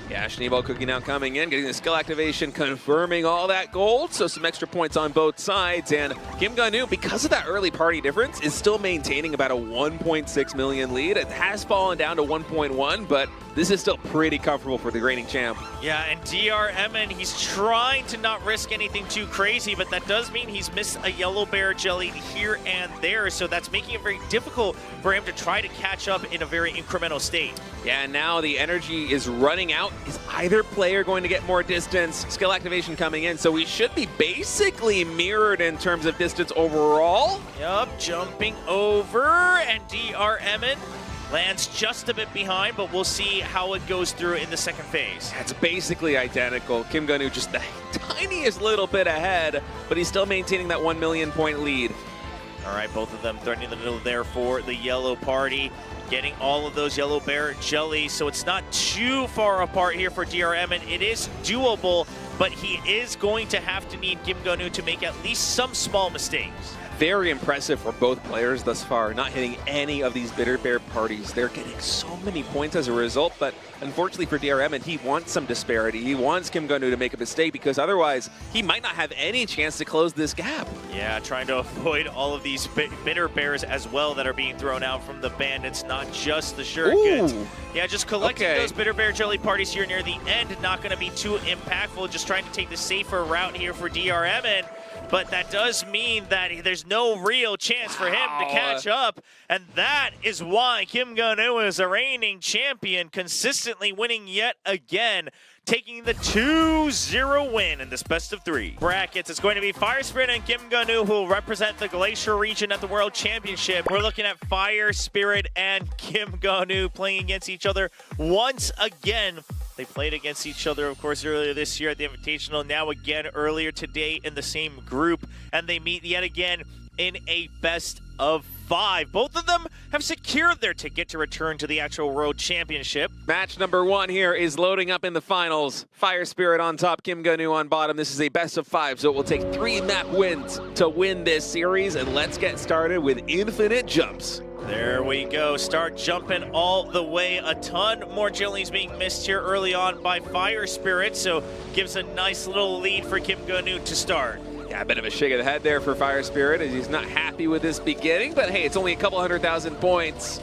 Yeah, Schneeball Cookie now coming in, getting the skill activation, confirming all that gold. So some extra points on both sides. And Kim Gun-oo, because of that early party difference, is still maintaining about a 1.6 million lead. It has fallen down to 1.1, but this is still pretty comfortable for the reigning champ. Yeah, and DRM, he's trying to not risk anything too crazy, but that does mean he's missed a yellow bear jelly here and there. So that's making it very difficult for him to try to catch up in a very incremental state. Yeah, and now the energy is running out. Is either player going to get more distance? Skill activation coming in, so we should be basically mirrored in terms of distance overall. Yup, jumping over, and DRM lands just a bit behind, but we'll see how it goes through in the second phase. It's basically identical. Kim Gun-oo just the tiniest little bit ahead, but he's still maintaining that 1 million point lead. All right, both of them threatening the middle there for the yellow party, getting all of those yellow bear jellies, so it's not too far apart here for DRM, and it is doable, but he is going to have to need Kim Gun-oo to make at least some small mistakes. Very impressive for both players thus far, not hitting any of these bitter bear parties. They're getting so many points as a result, but unfortunately for DRM, and he wants some disparity. He wants Kim Gun-oo to make a mistake, because otherwise he might not have any chance to close this gap. Yeah, trying to avoid all of these bitter bears as well that are being thrown out from the bandits, not just the shurikens. Ooh. Yeah, just collecting those bitter bear jelly parties here near the end, not going to be too impactful. Just trying to take the safer route here for DRM. But that does mean that there's no real chance for him to catch up. And that is why Kim Gun-oo is a reigning champion, consistently winning yet again, taking the 2-0 win in this best of three. Brackets, it's going to be Fire Spirit and Kim Gun-oo who will represent the Glacier region at the World Championship. We're looking at Fire Spirit and Kim Gun-oo playing against each other once again. They played against each other, of course, earlier this year at the Invitational. Now again earlier today in the same group. And they meet yet again in a best of 5. Both of them have secured their ticket to return to the actual World Championship. Match number 1 here is loading up in the finals. Fire Spirit on top, Kim Gun-oo on bottom. This is a best of 5, so it will take 3 map wins to win this series. And let's get started with infinite jumps. There we go. Start jumping all the way. A ton more jellies being missed here early on by Fire Spirit, so gives a nice little lead for Kim Go-nu to start. Yeah, a bit of a shake of the head there for Fire Spirit as he's not happy with this beginning, but hey, it's only a couple 100,000 points.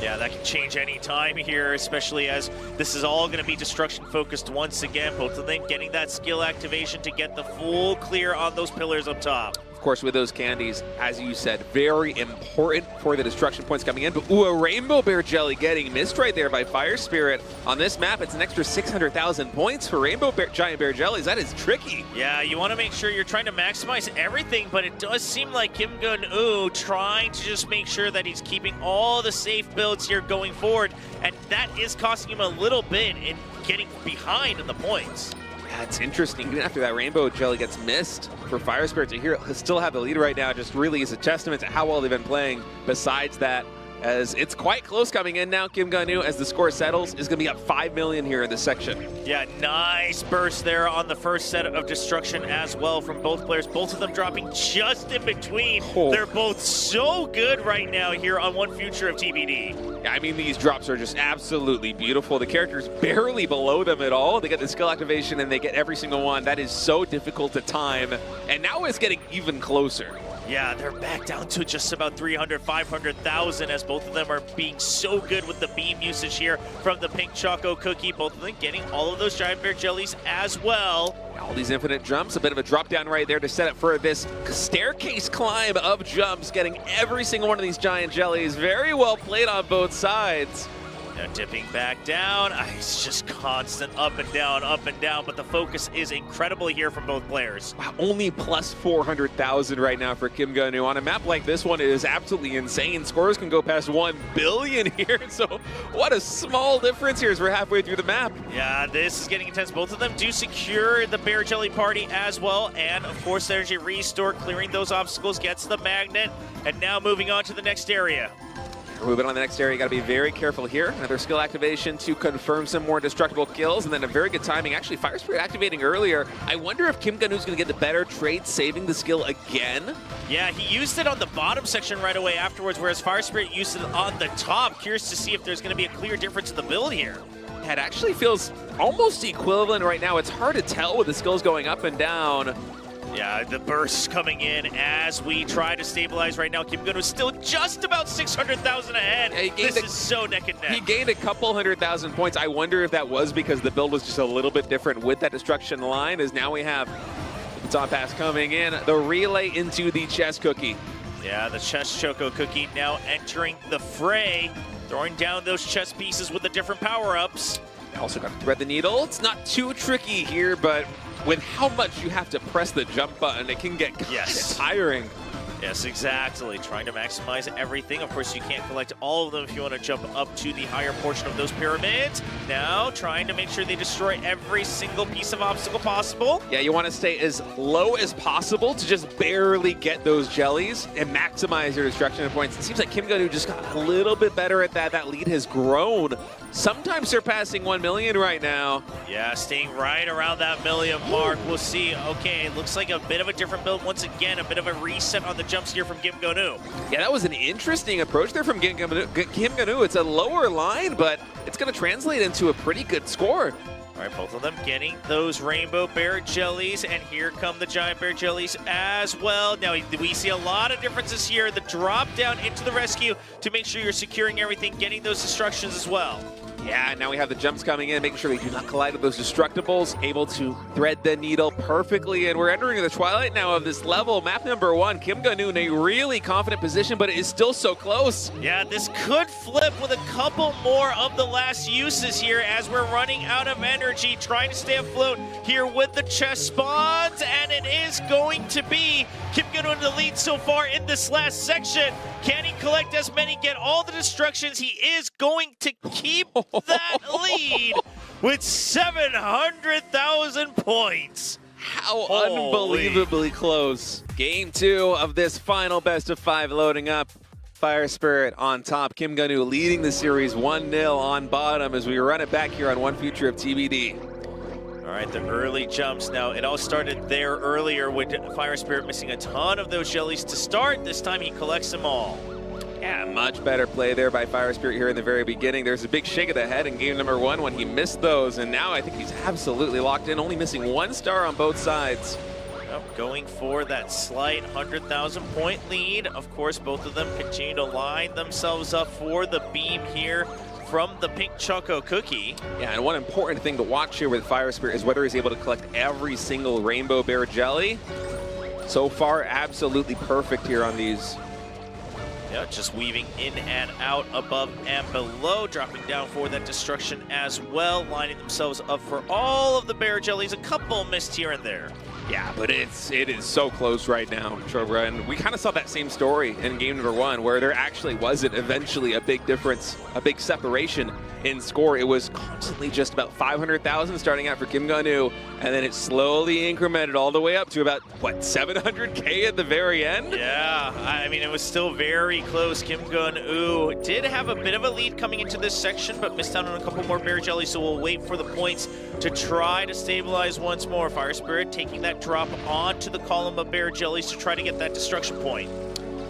Yeah, that can change any time here, especially as this is all going to be destruction focused once again. Both of them getting that skill activation to get the full clear on those pillars up top. Of course, with those candies, as you said, very important for the destruction points coming in. But ooh, a Rainbow Bear Jelly getting missed right there by Fire Spirit. On this map, it's an extra 600,000 points for Rainbow Bear, Giant Bear Jellies. That is tricky. Yeah, you want to make sure you're trying to maximize everything, but it does seem like Kim Go-nu trying to just make sure that he's keeping all the safe builds here going forward, and that is costing him a little bit in getting behind in the points. Yeah, it's interesting. Even after that Rainbow Jelly gets missed, for Fire Spirit to still have the lead right now just really is a testament to how well they've been playing. Besides that, as it's quite close coming in now, Kim Go-nu, as the score settles, is going to be up 5 million here in this section. Yeah, nice burst there on the first set of destruction as well from both players. Both of them dropping just in between. Oh. They're both so good right now here on One Future of TBD. Yeah, I mean, these drops are just absolutely beautiful. The character's barely below them at all. They get the skill activation and they get every single one. That is so difficult to time. And now it's getting even closer. Yeah, they're back down to just about 300, 500,000 as both of them are being so good with the beam usage here from the Pink Choco Cookie. Both of them getting all of those Giant Bear Jellies as well. All these infinite jumps, a bit of a drop down right there to set up for this staircase climb of jumps, getting every single one of these giant jellies. Very well played on both sides. Now dipping back down. It's just constant up and down, but the focus is incredible here from both players. Wow, only plus 400,000 right now for Kim Go-nu. On a map like this one, it is absolutely insane. Scores can go past 1 billion here, so what a small difference here as we're halfway through the map. Yeah, this is getting intense. Both of them do secure the Bear Jelly Party as well, and of course, energy restore, clearing those obstacles, gets the magnet, and now moving on to the next area. Moving on to the next area, you got to be very careful here. Another skill activation to confirm some more destructible kills, and then a very good timing. Actually, Fire Spirit activating earlier. I wonder if Kim Go-nu's going to get the better trade, saving the skill again. Yeah, he used it on the bottom section right away afterwards, whereas Fire Spirit used it on the top. Curious to see if there's going to be a clear difference in the build here. It actually feels almost equivalent right now. It's hard to tell with the skills going up and down. Yeah, the bursts coming in as we try to stabilize right now. Kim Go-nu still just about 600,000 ahead. Yeah, this is so neck and neck. He gained a couple 100,000 points. I wonder if that was because the build was just a little bit different with that destruction line, as now we have the top pass coming in, the relay into the chess cookie. Yeah, the chess choco cookie now entering the fray, throwing down those chess pieces with the different power-ups. Also got to thread the needle. It's not too tricky here, but with how much you have to press the jump button, it can get kind of tiring. Yes, exactly. Trying to maximize everything. Of course, you can't collect all of them if you want to jump up to the higher portion of those pyramids. Now, trying to make sure they destroy every single piece of obstacle possible. Yeah, you want to stay as low as possible to just barely get those jellies and maximize your destruction points. It seems like Kim Go-nu just got a little bit better at that. That lead has grown, sometimes surpassing 1 million right now. Yeah, staying right around that million mark. We'll see. Okay, it looks like a bit of a different build once again, a bit of a reset on the jumps here from Kim Go-nu. Yeah, that was an interesting approach there from Kim Go-nu. It's a lower line, but it's going to translate into a pretty good score. All right, both of them getting those Rainbow Bear Jellies, and here come the Giant Bear Jellies as well. Now, we see a lot of differences here. The drop down into the rescue to make sure you're securing everything, getting those destructions as well. Yeah, now we have the jumps coming in, making sure we do not collide with those destructibles, able to thread the needle perfectly, and we're entering the twilight now of this level. Map number 1, Kim Go-nu in a really confident position, but it is still so close. Yeah, this could flip with a couple more of the last uses here as we're running out of energy, trying to stay afloat here with the chest spawns, and it is going to be Kim Go-nu in the lead so far in this last section. Can he collect as many, get all the destructions? He is going to keep that lead with 700,000 points. How unbelievably close. Game 2 of this final best of 5 loading up. Fire Spirit on top. Kim Go-nu leading the series 1-0 on bottom as we run it back here on One Future of TBD. All right, the early jumps now. It all started there earlier with Fire Spirit missing a ton of those jellies to start. This time he collects them all. Yeah, much better play there by Fire Spirit here in the very beginning. There's a big shake of the head in game number 1 when he missed those, and now I think he's absolutely locked in, only missing 1 star on both sides. Going for that slight 100,000 point lead. Of course, both of them continue to line themselves up for the beam here from the Pink Choco Cookie. Yeah, and one important thing to watch here with Fire Spirit is whether he's able to collect every single Rainbow Bear Jelly. So far, absolutely perfect here on these. Yeah, just weaving in and out, above and below, dropping down for that destruction as well, lining themselves up for all of the bear jellies. A couple missed here and there. Yeah, but it is so close right now, Trobra, and we kind of saw that same story in game number 1, where there actually wasn't eventually a big difference, a big separation in score. It was constantly just about 500,000 starting out for Kim Gun-woo, and then it slowly incremented all the way up to about, what, 700K at the very end? Yeah, I mean, it was still very close. Kim Gun-woo did have a bit of a lead coming into this section, but missed out on a couple more bear jellies, so we'll wait for the points to try to stabilize once more. Fire Spirit taking that drop onto the column of bear jellies to try to get that destruction point.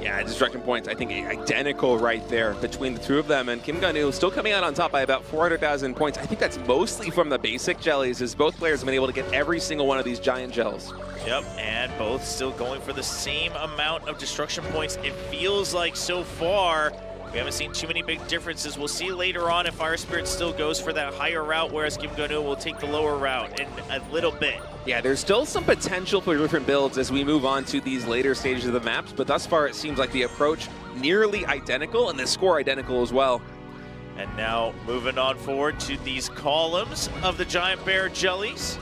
Yeah, destruction points, I think, identical right there between the two of them. And Kim Gun-woo still coming out on top by about 400,000 points. I think that's mostly from the basic jellies, as both players have been able to get every single one of these giant gels. Yep, and both still going for the same amount of destruction points. It feels like so far. We haven't seen too many big differences. We'll see later on if Fire Spirit still goes for that higher route, whereas Kim Gun-woo will take the lower route in a little bit. Yeah, there's still some potential for different builds as we move on to these later stages of the maps, but thus far it seems like the approach nearly identical and the score identical as well. And now moving on forward to these columns of the giant bear jellies.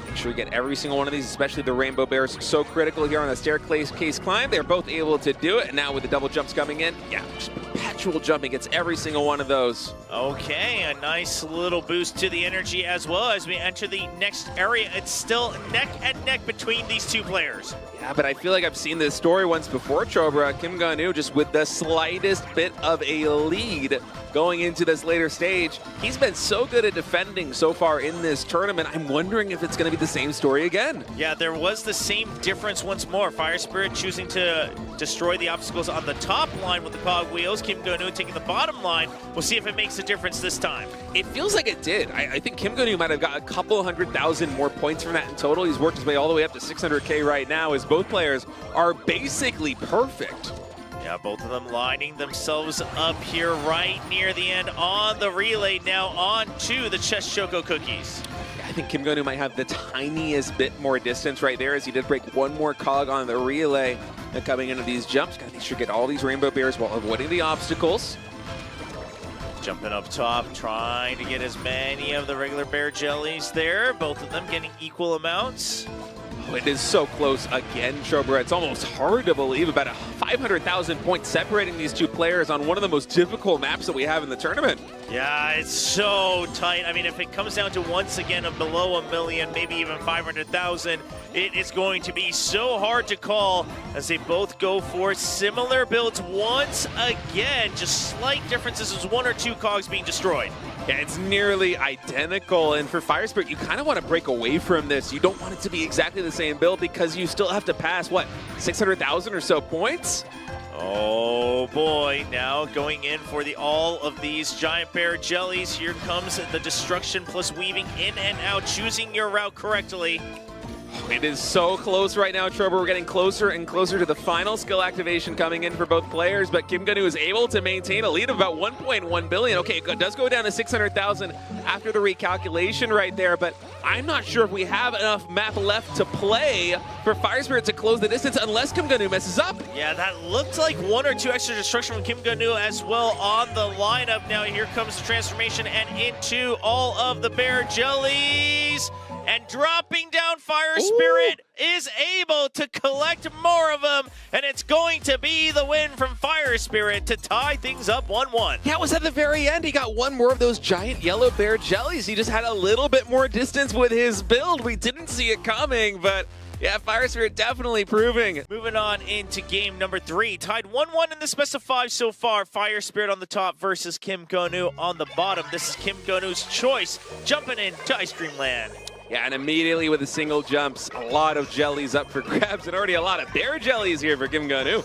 Make sure we get every single one of these, especially the Rainbow Bears, so critical here on the staircase climb. They're both able to do it, and now with the double jumps coming in, yeah, just perpetual jumping gets every single one of those. Okay, a nice little boost to the energy as well as we enter the next area. It's still neck and neck between these two players. Yeah, but I feel like I've seen this story once before, Trobra. Kim Gun-woo just with the slightest bit of a lead going into this later stage. He's been so good at defending so far in this tournament. I'm wondering if it's going to be the same story again. Yeah, there was the same difference once more. Fire Spirit choosing to destroy the obstacles on the top line with the cog wheels. Kim Gun-woo taking the bottom line. We'll see if it makes a difference this time. It feels like it did. I think Kim Gun-woo might have got a couple 100,000 more points from that in total. He's worked his way all the way up to 600K right now, as both players are basically perfect. Yeah, both of them lining themselves up here right near the end on the relay. Now on to the Chess Choco Cookies. I think Kim Gun-woo might have the tiniest bit more distance right there, as he did break one more cog on the relay. And coming into these jumps, gotta make sure to get all these Rainbow Bears while avoiding the obstacles. Jumping up top, trying to get as many of the regular bear jellies there. Both of them getting equal amounts. Oh, it is so close again, Trobra. It's almost hard to believe, about 500,000 points separating these two players on one of the most difficult maps that we have in the tournament. Yeah, it's so tight. I mean, if it comes down to once again below 1 million, maybe even 500,000, it is going to be so hard to call as they both go for similar builds once again. Just slight differences as 1 or 2 cogs being destroyed. Yeah, it's nearly identical, and for Fire Spirit, you kind of want to break away from this. You don't want it to be exactly the same build because you still have to pass, what, 600,000 or so points? Oh boy, now going in for all of these giant bear jellies. Here comes the destruction plus weaving in and out, choosing your route correctly. It is so close right now, Trevor. We're getting closer and closer to the final skill activation coming in for both players, but Kim Gun-woo is able to maintain a lead of about 1.1 billion. Okay, it does go down to 600,000 after the recalculation right there, but I'm not sure if we have enough map left to play for Fire Spirit to close the distance unless Kim Gun-woo messes up. Yeah, that looked like 1 or 2 extra destruction from Kim Gun-woo as well on the lineup. Now here comes the transformation and into all of the bear jellies. And dropping down, Fire Spirit is able to collect more of them, and it's going to be the win from Fire Spirit to tie things up 1-1. Yeah, it was at the very end. He got one more of those giant yellow bear jellies. He just had a little bit more distance with his build. We didn't see it coming, but yeah, Fire Spirit definitely proving. Moving on into game number 3. Tied 1-1 in this best of 5 so far. Fire Spirit on the top versus Kim Gun-woo on the bottom. This is Kim Gun-woo's choice, jumping into Ice Cream Land. Yeah, and immediately with the single jumps, a lot of jellies up for grabs, and already a lot of bear jellies here for Kim Gun-woo.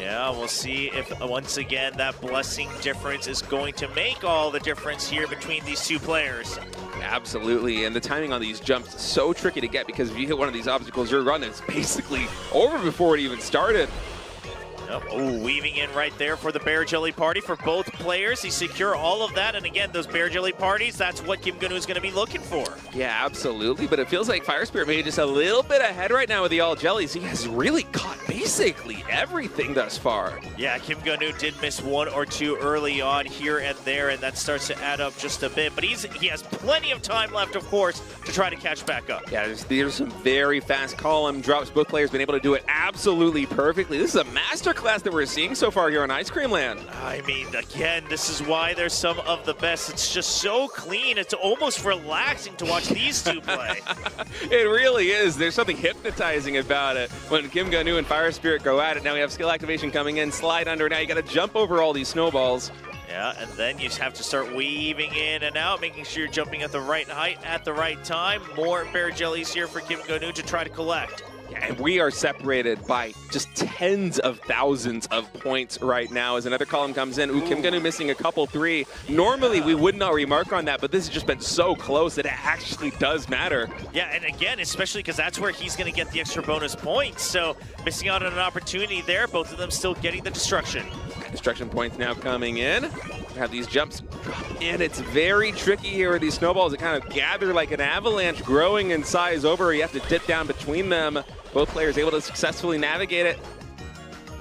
Yeah, we'll see if once again that blessing difference is going to make all the difference here between these two players. Absolutely, and the timing on these jumps is so tricky to get because if you hit one of these obstacles, your run is basically over before it even started. Oh, weaving in right there for the bear jelly party for both players. He secure all of that, and again, those bear jelly parties, that's what Kim Gun-woo is going to be looking for. Yeah, absolutely, but it feels like Fire Spirit maybe just a little bit ahead right now with the all jellies. He has really caught basically everything thus far. Yeah, Kim Gun-woo did miss one or two early on here and there, and that starts to add up just a bit, but he has plenty of time left, of course, to try to catch back up. Yeah, there's some very fast column drops. Both players been able to do it absolutely perfectly. This is a masterclass that we're seeing so far here on Ice Cream Land. I mean, again, this is why they're some of the best. It's just so clean. It's almost relaxing to watch these two play. It really is. There's something hypnotizing about it. When Kim Gun-woo and Fire Spirit go at it, now we have skill activation coming in, slide under. Now you got to jump over all these snowballs. Yeah, and then you just have to start weaving in and out, making sure you're jumping at the right height at the right time. More bear jellies here for Kim Gun-woo to try to collect. And we are separated by just tens of thousands of points right now as another column comes in. Ooh, Kim Gun-woo missing a couple three. Normally we would not remark on that, but this has just been so close that it actually does matter. Yeah, and again, especially because that's where he's going to get the extra bonus points. So missing out on an opportunity there, both of them still getting the destruction. Destruction points now coming in. We have these jumps drop in. It's very tricky here with these snowballs that kind of gather like an avalanche, growing in size over. You have to dip down between them. Both players able to successfully navigate it.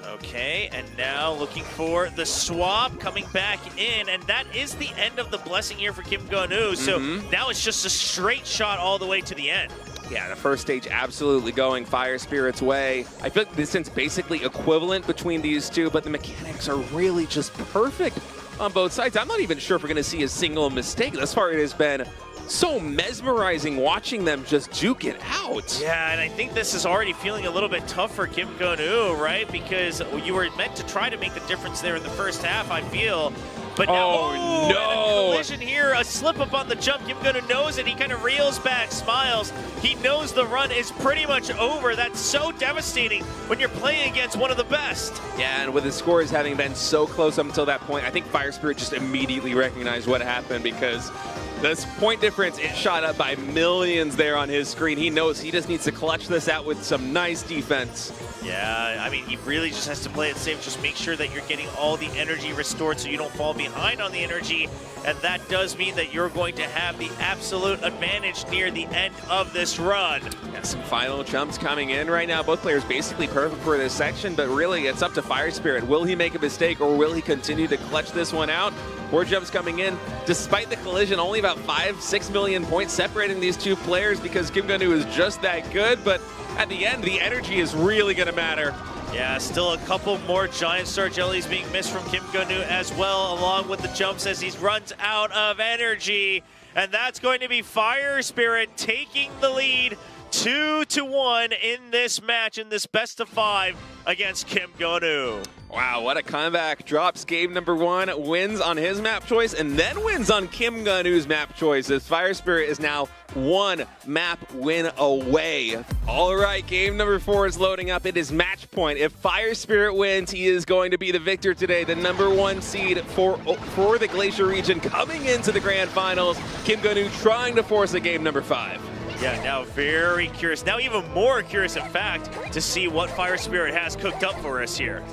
Okay, and now looking for the swap coming back in, and that is the end of the blessing here for Kim Gun-woo. So now it's just a straight shot all the way to the end. Yeah, the first stage absolutely going Fire Spirit's way. I feel like this is basically equivalent between these two, but the mechanics are really just perfect on both sides. I'm not even sure if we're going to see a single mistake. Thus far, it has been so mesmerizing watching them just duke it out. Yeah, and I think this is already feeling a little bit tough for Kim Gun-woo, right? Because you were meant to try to make the difference there in the first half, I feel. But now, no! A collision here, a slip up on the jump. Kim Gun-woo knows it. He kind of reels back, smiles. He knows the run is pretty much over. That's so devastating when you're playing against one of the best. Yeah, and with the scores having been so close up until that point, I think Fire Spirit just immediately recognized what happened because this point difference, it shot up by millions there on his screen. He knows he just needs to clutch this out with some nice defense. Yeah, I mean, he really just has to play it safe. Just make sure that you're getting all the energy restored so you don't fall behind on the energy. And that does mean that you're going to have the absolute advantage near the end of this run. Yeah, some final jumps coming in right now. Both players basically perfect for this section, but really it's up to Fire Spirit. Will he make a mistake or will he continue to clutch this one out? More jumps coming in. Despite the collision, only about 5-6 million points separating these two players because Kim Gun-woo is just that good, but at the end, the energy is really going to matter. Yeah, still a couple more Giant Star Jellies being missed from Kim Gun-woo as well, along with the jumps as he runs out of energy. And that's going to be Fire Spirit taking the lead 2-1 in this match, in this best of 5 against Kim Gun-woo. Wow, what a comeback. Drops game number 1, wins on his map choice, and then wins on Kim Gun-woo's map choice as Fire Spirit is now 1 map win away. All right, game number 4 is loading up. It is match point. If Fire Spirit wins, he is going to be the victor today, the number 1 seed for the Glacier region coming into the grand finals. Kim Gun-woo trying to force a game number 5. Yeah, now very curious, now even more curious, in fact, to see what Fire Spirit has cooked up for us here.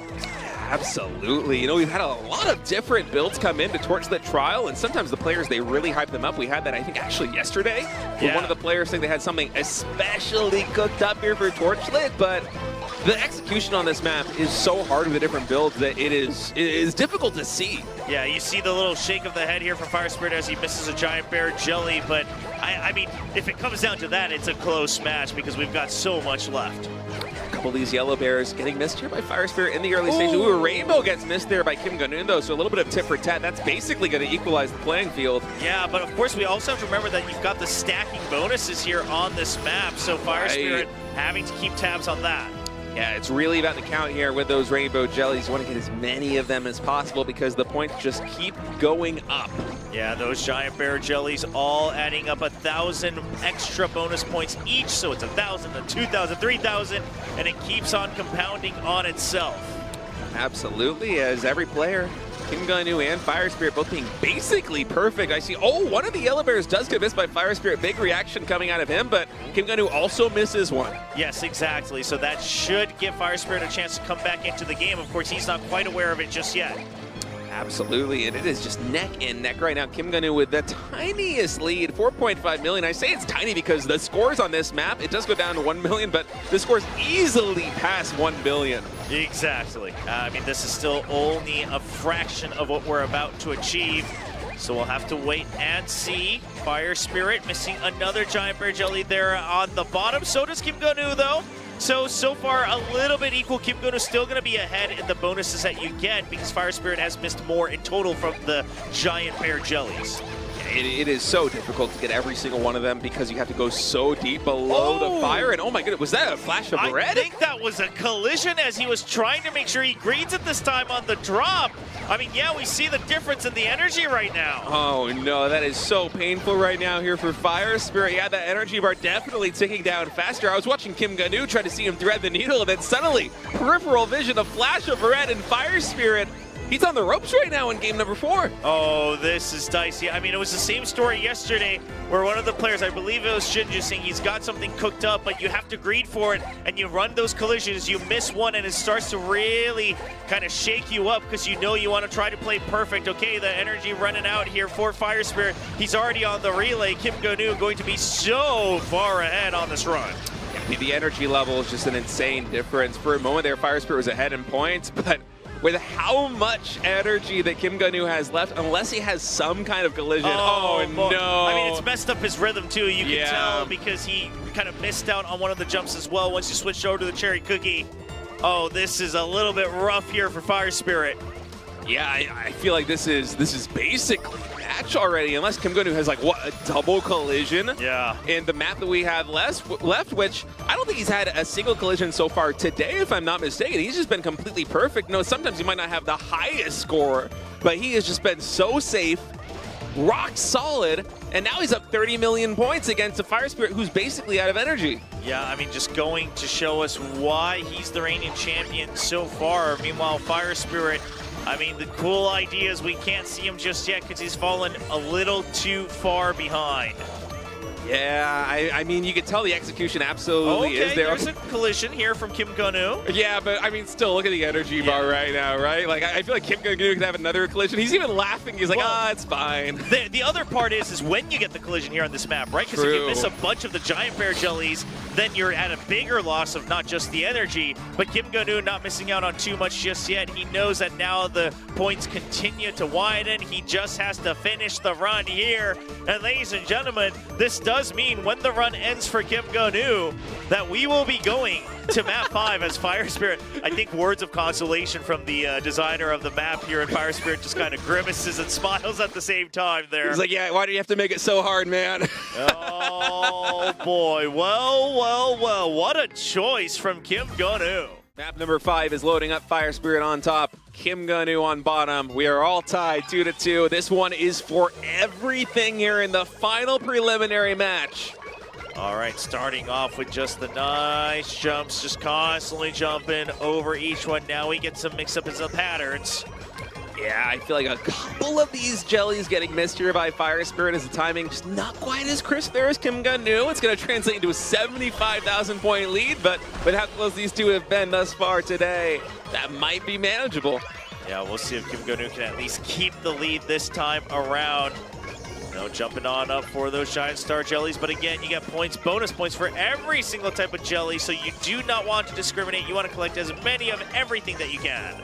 Absolutely. You know, we've had a lot of different builds come in to Torchlit Trial, and sometimes the players, they really hype them up. We had that, I think, actually yesterday. Yeah. One of the players saying they had something especially cooked up here for Torchlit, but the execution on this map is so hard with the different builds that it is difficult to see. Yeah, you see the little shake of the head here from Fire Spirit as he misses a Giant Bear Jelly, but I mean, if it comes down to that, it's a close match because we've got so much left. A couple of these yellow bears getting missed here by Fire Spirit in the early stage. Ooh, a rainbow gets missed there by Kim Gun-woo, though, so a little bit of tit for tat. That's basically going to equalize the playing field. Yeah, but of course we also have to remember that you've got the stacking bonuses here on this map, so Fire Spirit having to keep tabs on that. Yeah, it's really about the count here with those rainbow jellies. You want to get as many of them as possible because the points just keep going up. Yeah, those Giant Bear Jellies all adding up 1,000 extra bonus points each, so it's 1,000, 2,000, 3,000, and it keeps on compounding on itself. Absolutely, as every player, Kim Gun-nu and Fire Spirit both being basically perfect. I see, one of the Yellow Bears does get missed by Fire Spirit. Big reaction coming out of him, but Kim Gun-nu also misses one. Yes, exactly. So that should give Fire Spirit a chance to come back into the game. Of course, he's not quite aware of it just yet. Absolutely, and it is just neck and neck right now. Kim Gun-nu with the tiniest lead, 4.5 million. I say it's tiny because the scores on this map, it does go down to 1 million, but the scores easily past 1 billion. Exactly. I mean, this is still only a fraction of what we're about to achieve. So we'll have to wait and see. Fire Spirit missing another Giant Bear Jelly there on the bottom. So does Kim Gun-nu, though. So far, a little bit equal. Kim Gun-nu still going to be ahead in the bonuses that you get because Fire Spirit has missed more in total from the Giant Bear Jellies. It is so difficult to get every single one of them because you have to go so deep below the fire. And oh my goodness, was that a flash of red? I think that was a collision as he was trying to make sure he greens it this time on the drop. I mean, yeah, we see the difference in the energy right now. Oh no, that is so painful right now here for Fire Spirit. Yeah, that energy bar definitely ticking down faster. I was watching Kim Gun-nu try to see him thread the needle, and then suddenly, peripheral vision, a flash of red, and Fire Spirit, he's on the ropes right now in game number 4. Oh, this is dicey. I mean, it was the same story yesterday where one of the players, I believe it was Shinju, saying he's got something cooked up, but you have to greed for it, and you run those collisions, you miss one, and it starts to really kind of shake you up because you know you want to try to play perfect. Okay, the energy running out here for Fire Spirit. He's already on the relay. Kim Gun-nu going to be so far ahead on this run. The energy level is just an insane difference. For a moment there, Fire Spirit was ahead in points, but with how much energy that Kim Gun-nu has left, unless he has some kind of collision. Oh no. I mean, it's messed up his rhythm too. You can tell because he kind of missed out on one of the jumps as well once you switched over to the Cherry Cookie. Oh, this is a little bit rough here for Fire Spirit. Yeah, I feel like this is basically a match already, unless Kim Gun-nu has like a double collision. Yeah. In the map that we have left, which I don't think he's had a single collision so far today, if I'm not mistaken. He's just been completely perfect. No, sometimes he might not have the highest score, but he has just been so safe, rock solid, and now he's up 30 million points against a Fire Spirit who's basically out of energy. Yeah, I mean, just going to show us why he's the reigning champion so far. Meanwhile, Fire Spirit, I mean, the cool idea is we can't see him just yet because he's fallen a little too far behind. Yeah, I mean, you can tell the execution absolutely is there. There's a collision here from Kim Gun-nu. Yeah, but I mean, still, look at the energy bar right now, right? Like, I feel like Kim Gun-nu could have another collision. He's even laughing. He's like, it's fine. The other part is when you get the collision here on this map, right? Because if you miss a bunch of the Giant Bear Jellies, then you're at a bigger loss of not just the energy, but Kim Gun-nu not missing out on too much just yet. He knows that now the points continue to widen. He just has to finish the run here. And ladies and gentlemen, this does mean when the run ends for Kim Gun-nu that we will be going to map 5 as Fire Spirit. I think words of consolation from the designer of the map here in Fire Spirit just kind of grimaces and smiles at the same time there. He's like, yeah, why do you have to make it so hard, man? Oh boy, well, what a choice from Kim Gun-nu. Map number 5 is loading up. Fire Spirit on top, Kim Gun-nu on bottom. We are all tied 2-2. This one is for everything here in the final preliminary match. All right, starting off with just the nice jumps, just constantly jumping over each one. Now we get some mix-up in the patterns. Yeah, I feel like a couple of these jellies getting missed here by Fire Spirit as the timing just not quite as crisp there as Kim Gun-nu. It's going to translate into a 75,000 point lead, but with how close these two have been thus far today, that might be manageable. Yeah, we'll see if Kim Gun-nu can at least keep the lead this time around. Jumping on up for those Giant Star Jellies, but again, you get points, bonus points for every single type of jelly, so you do not want to discriminate. You want to collect as many of everything that you can.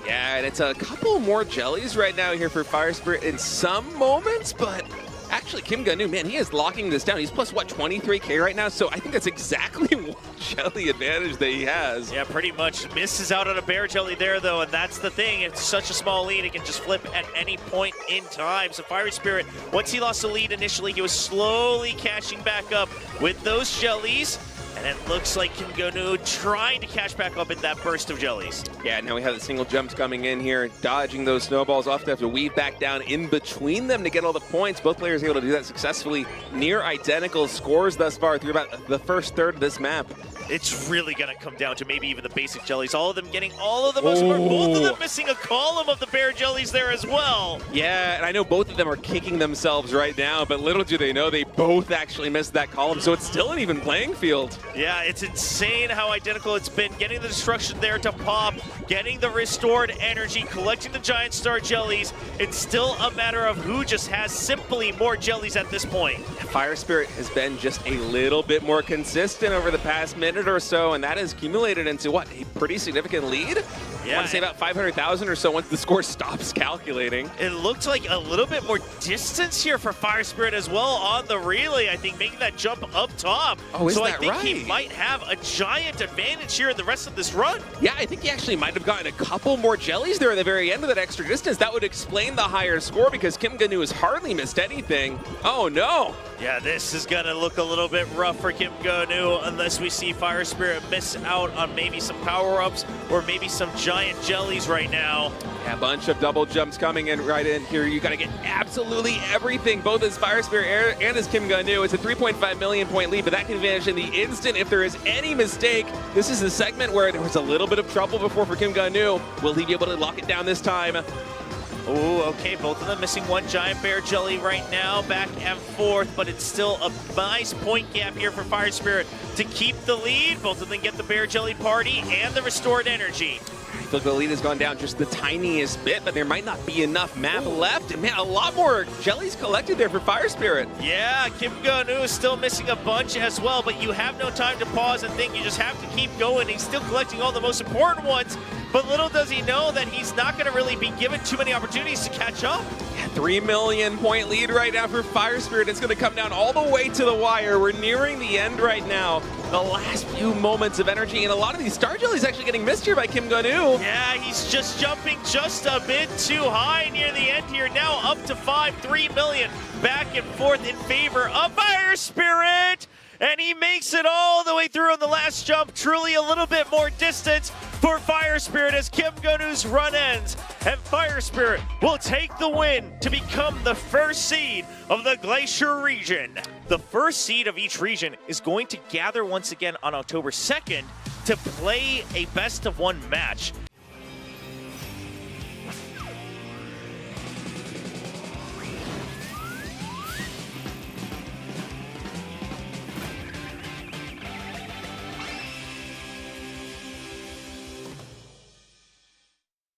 Yeah, and it's a couple more jellies right now here for Fire Spirit in some moments, but actually Kim Gun-nu, man, he is locking this down. He's plus, 23K right now, so I think that's exactly one jelly advantage that he has. Yeah, pretty much. Misses out on a bear jelly there, though, and that's the thing. It's such a small lead, it can just flip at any point in time. So Fire Spirit, once he lost the lead initially, he was slowly catching back up with those jellies. And it looks like Kim Go-nu trying to catch back up in that burst of jellies. Yeah, now we have the single jumps coming in here, dodging those snowballs off. They have to weave back down in between them to get all the points. Both players able to do that successfully. Near identical scores thus far through about the first third of this map. It's really going to come down to maybe even the basic jellies. All of them getting all of the most important. Both of them missing a column of the bear jellies there as well. Yeah, and I know both of them are kicking themselves right now, but little do they know they both actually missed that column, so it's still an even playing field. Yeah, it's insane how identical it's been. Getting the destruction there to pop, getting the restored energy, collecting the giant star jellies. It's still a matter of who just has simply more jellies at this point. Fire Spirit has been just a little bit more consistent over the past minute or so, and that has accumulated into what, a pretty significant lead? Yeah, I want to say about 500,000 or so once the score stops calculating. It looked like a little bit more distance here for Fire Spirit as well on the relay. I think making that jump up top. Oh, is so that I think right? he might have a giant advantage here in the rest of this run. Yeah, I think he actually might have gotten a couple more jellies there at the very end of that extra distance. That would explain the higher score because Kim Go-nu has hardly missed anything. Oh no! Yeah, this is gonna look a little bit rough for Kim Go-nu unless we see Fire Spirit miss out on maybe some power-ups or maybe some giant jellies right now. Yeah, a bunch of double jumps coming in right in here. You gotta get absolutely everything, both as Fire Spirit and as Kim Go-nu. It's a 3.5 million point lead, but that can vanish in the instant if there is any mistake. This is the segment where there was a little bit of trouble before for Kim Go-nu. Will he be able to lock it down this time? Oh, okay, both of them missing one giant bear jelly right now, back and forth, but it's still a nice point gap here for Fire Spirit to keep the lead. Both of them get the bear jelly party and the restored energy. I feel like the lead has gone down just the tiniest bit, but there might not be enough map left. And man, a lot more jellies collected there for Fire Spirit. Yeah, Kim Go-nu is still missing a bunch as well, but you have no time to pause and think. You just have to keep going. He's still collecting all the most important ones, but little does he know that he's not going to really be given too many opportunities to catch up. Yeah, 3 million point lead right now for Fire Spirit. It's going to come down all the way to the wire. We're nearing the end right now. The last few moments of energy, and a lot of these star jellies actually getting missed here by Kim Go-nu. Yeah, he's just jumping just a bit too high near the end here. Now up to 3 million. Back and forth in favor of Fire Spirit. And he makes it all the way through on the last jump. Truly a little bit more distance for Fire Spirit as Kim Go-nu's run ends. And Fire Spirit will take the win to become the first seed of the Glacier region. The first seed of each region is going to gather once again on October 2nd to play a best-of-1 match.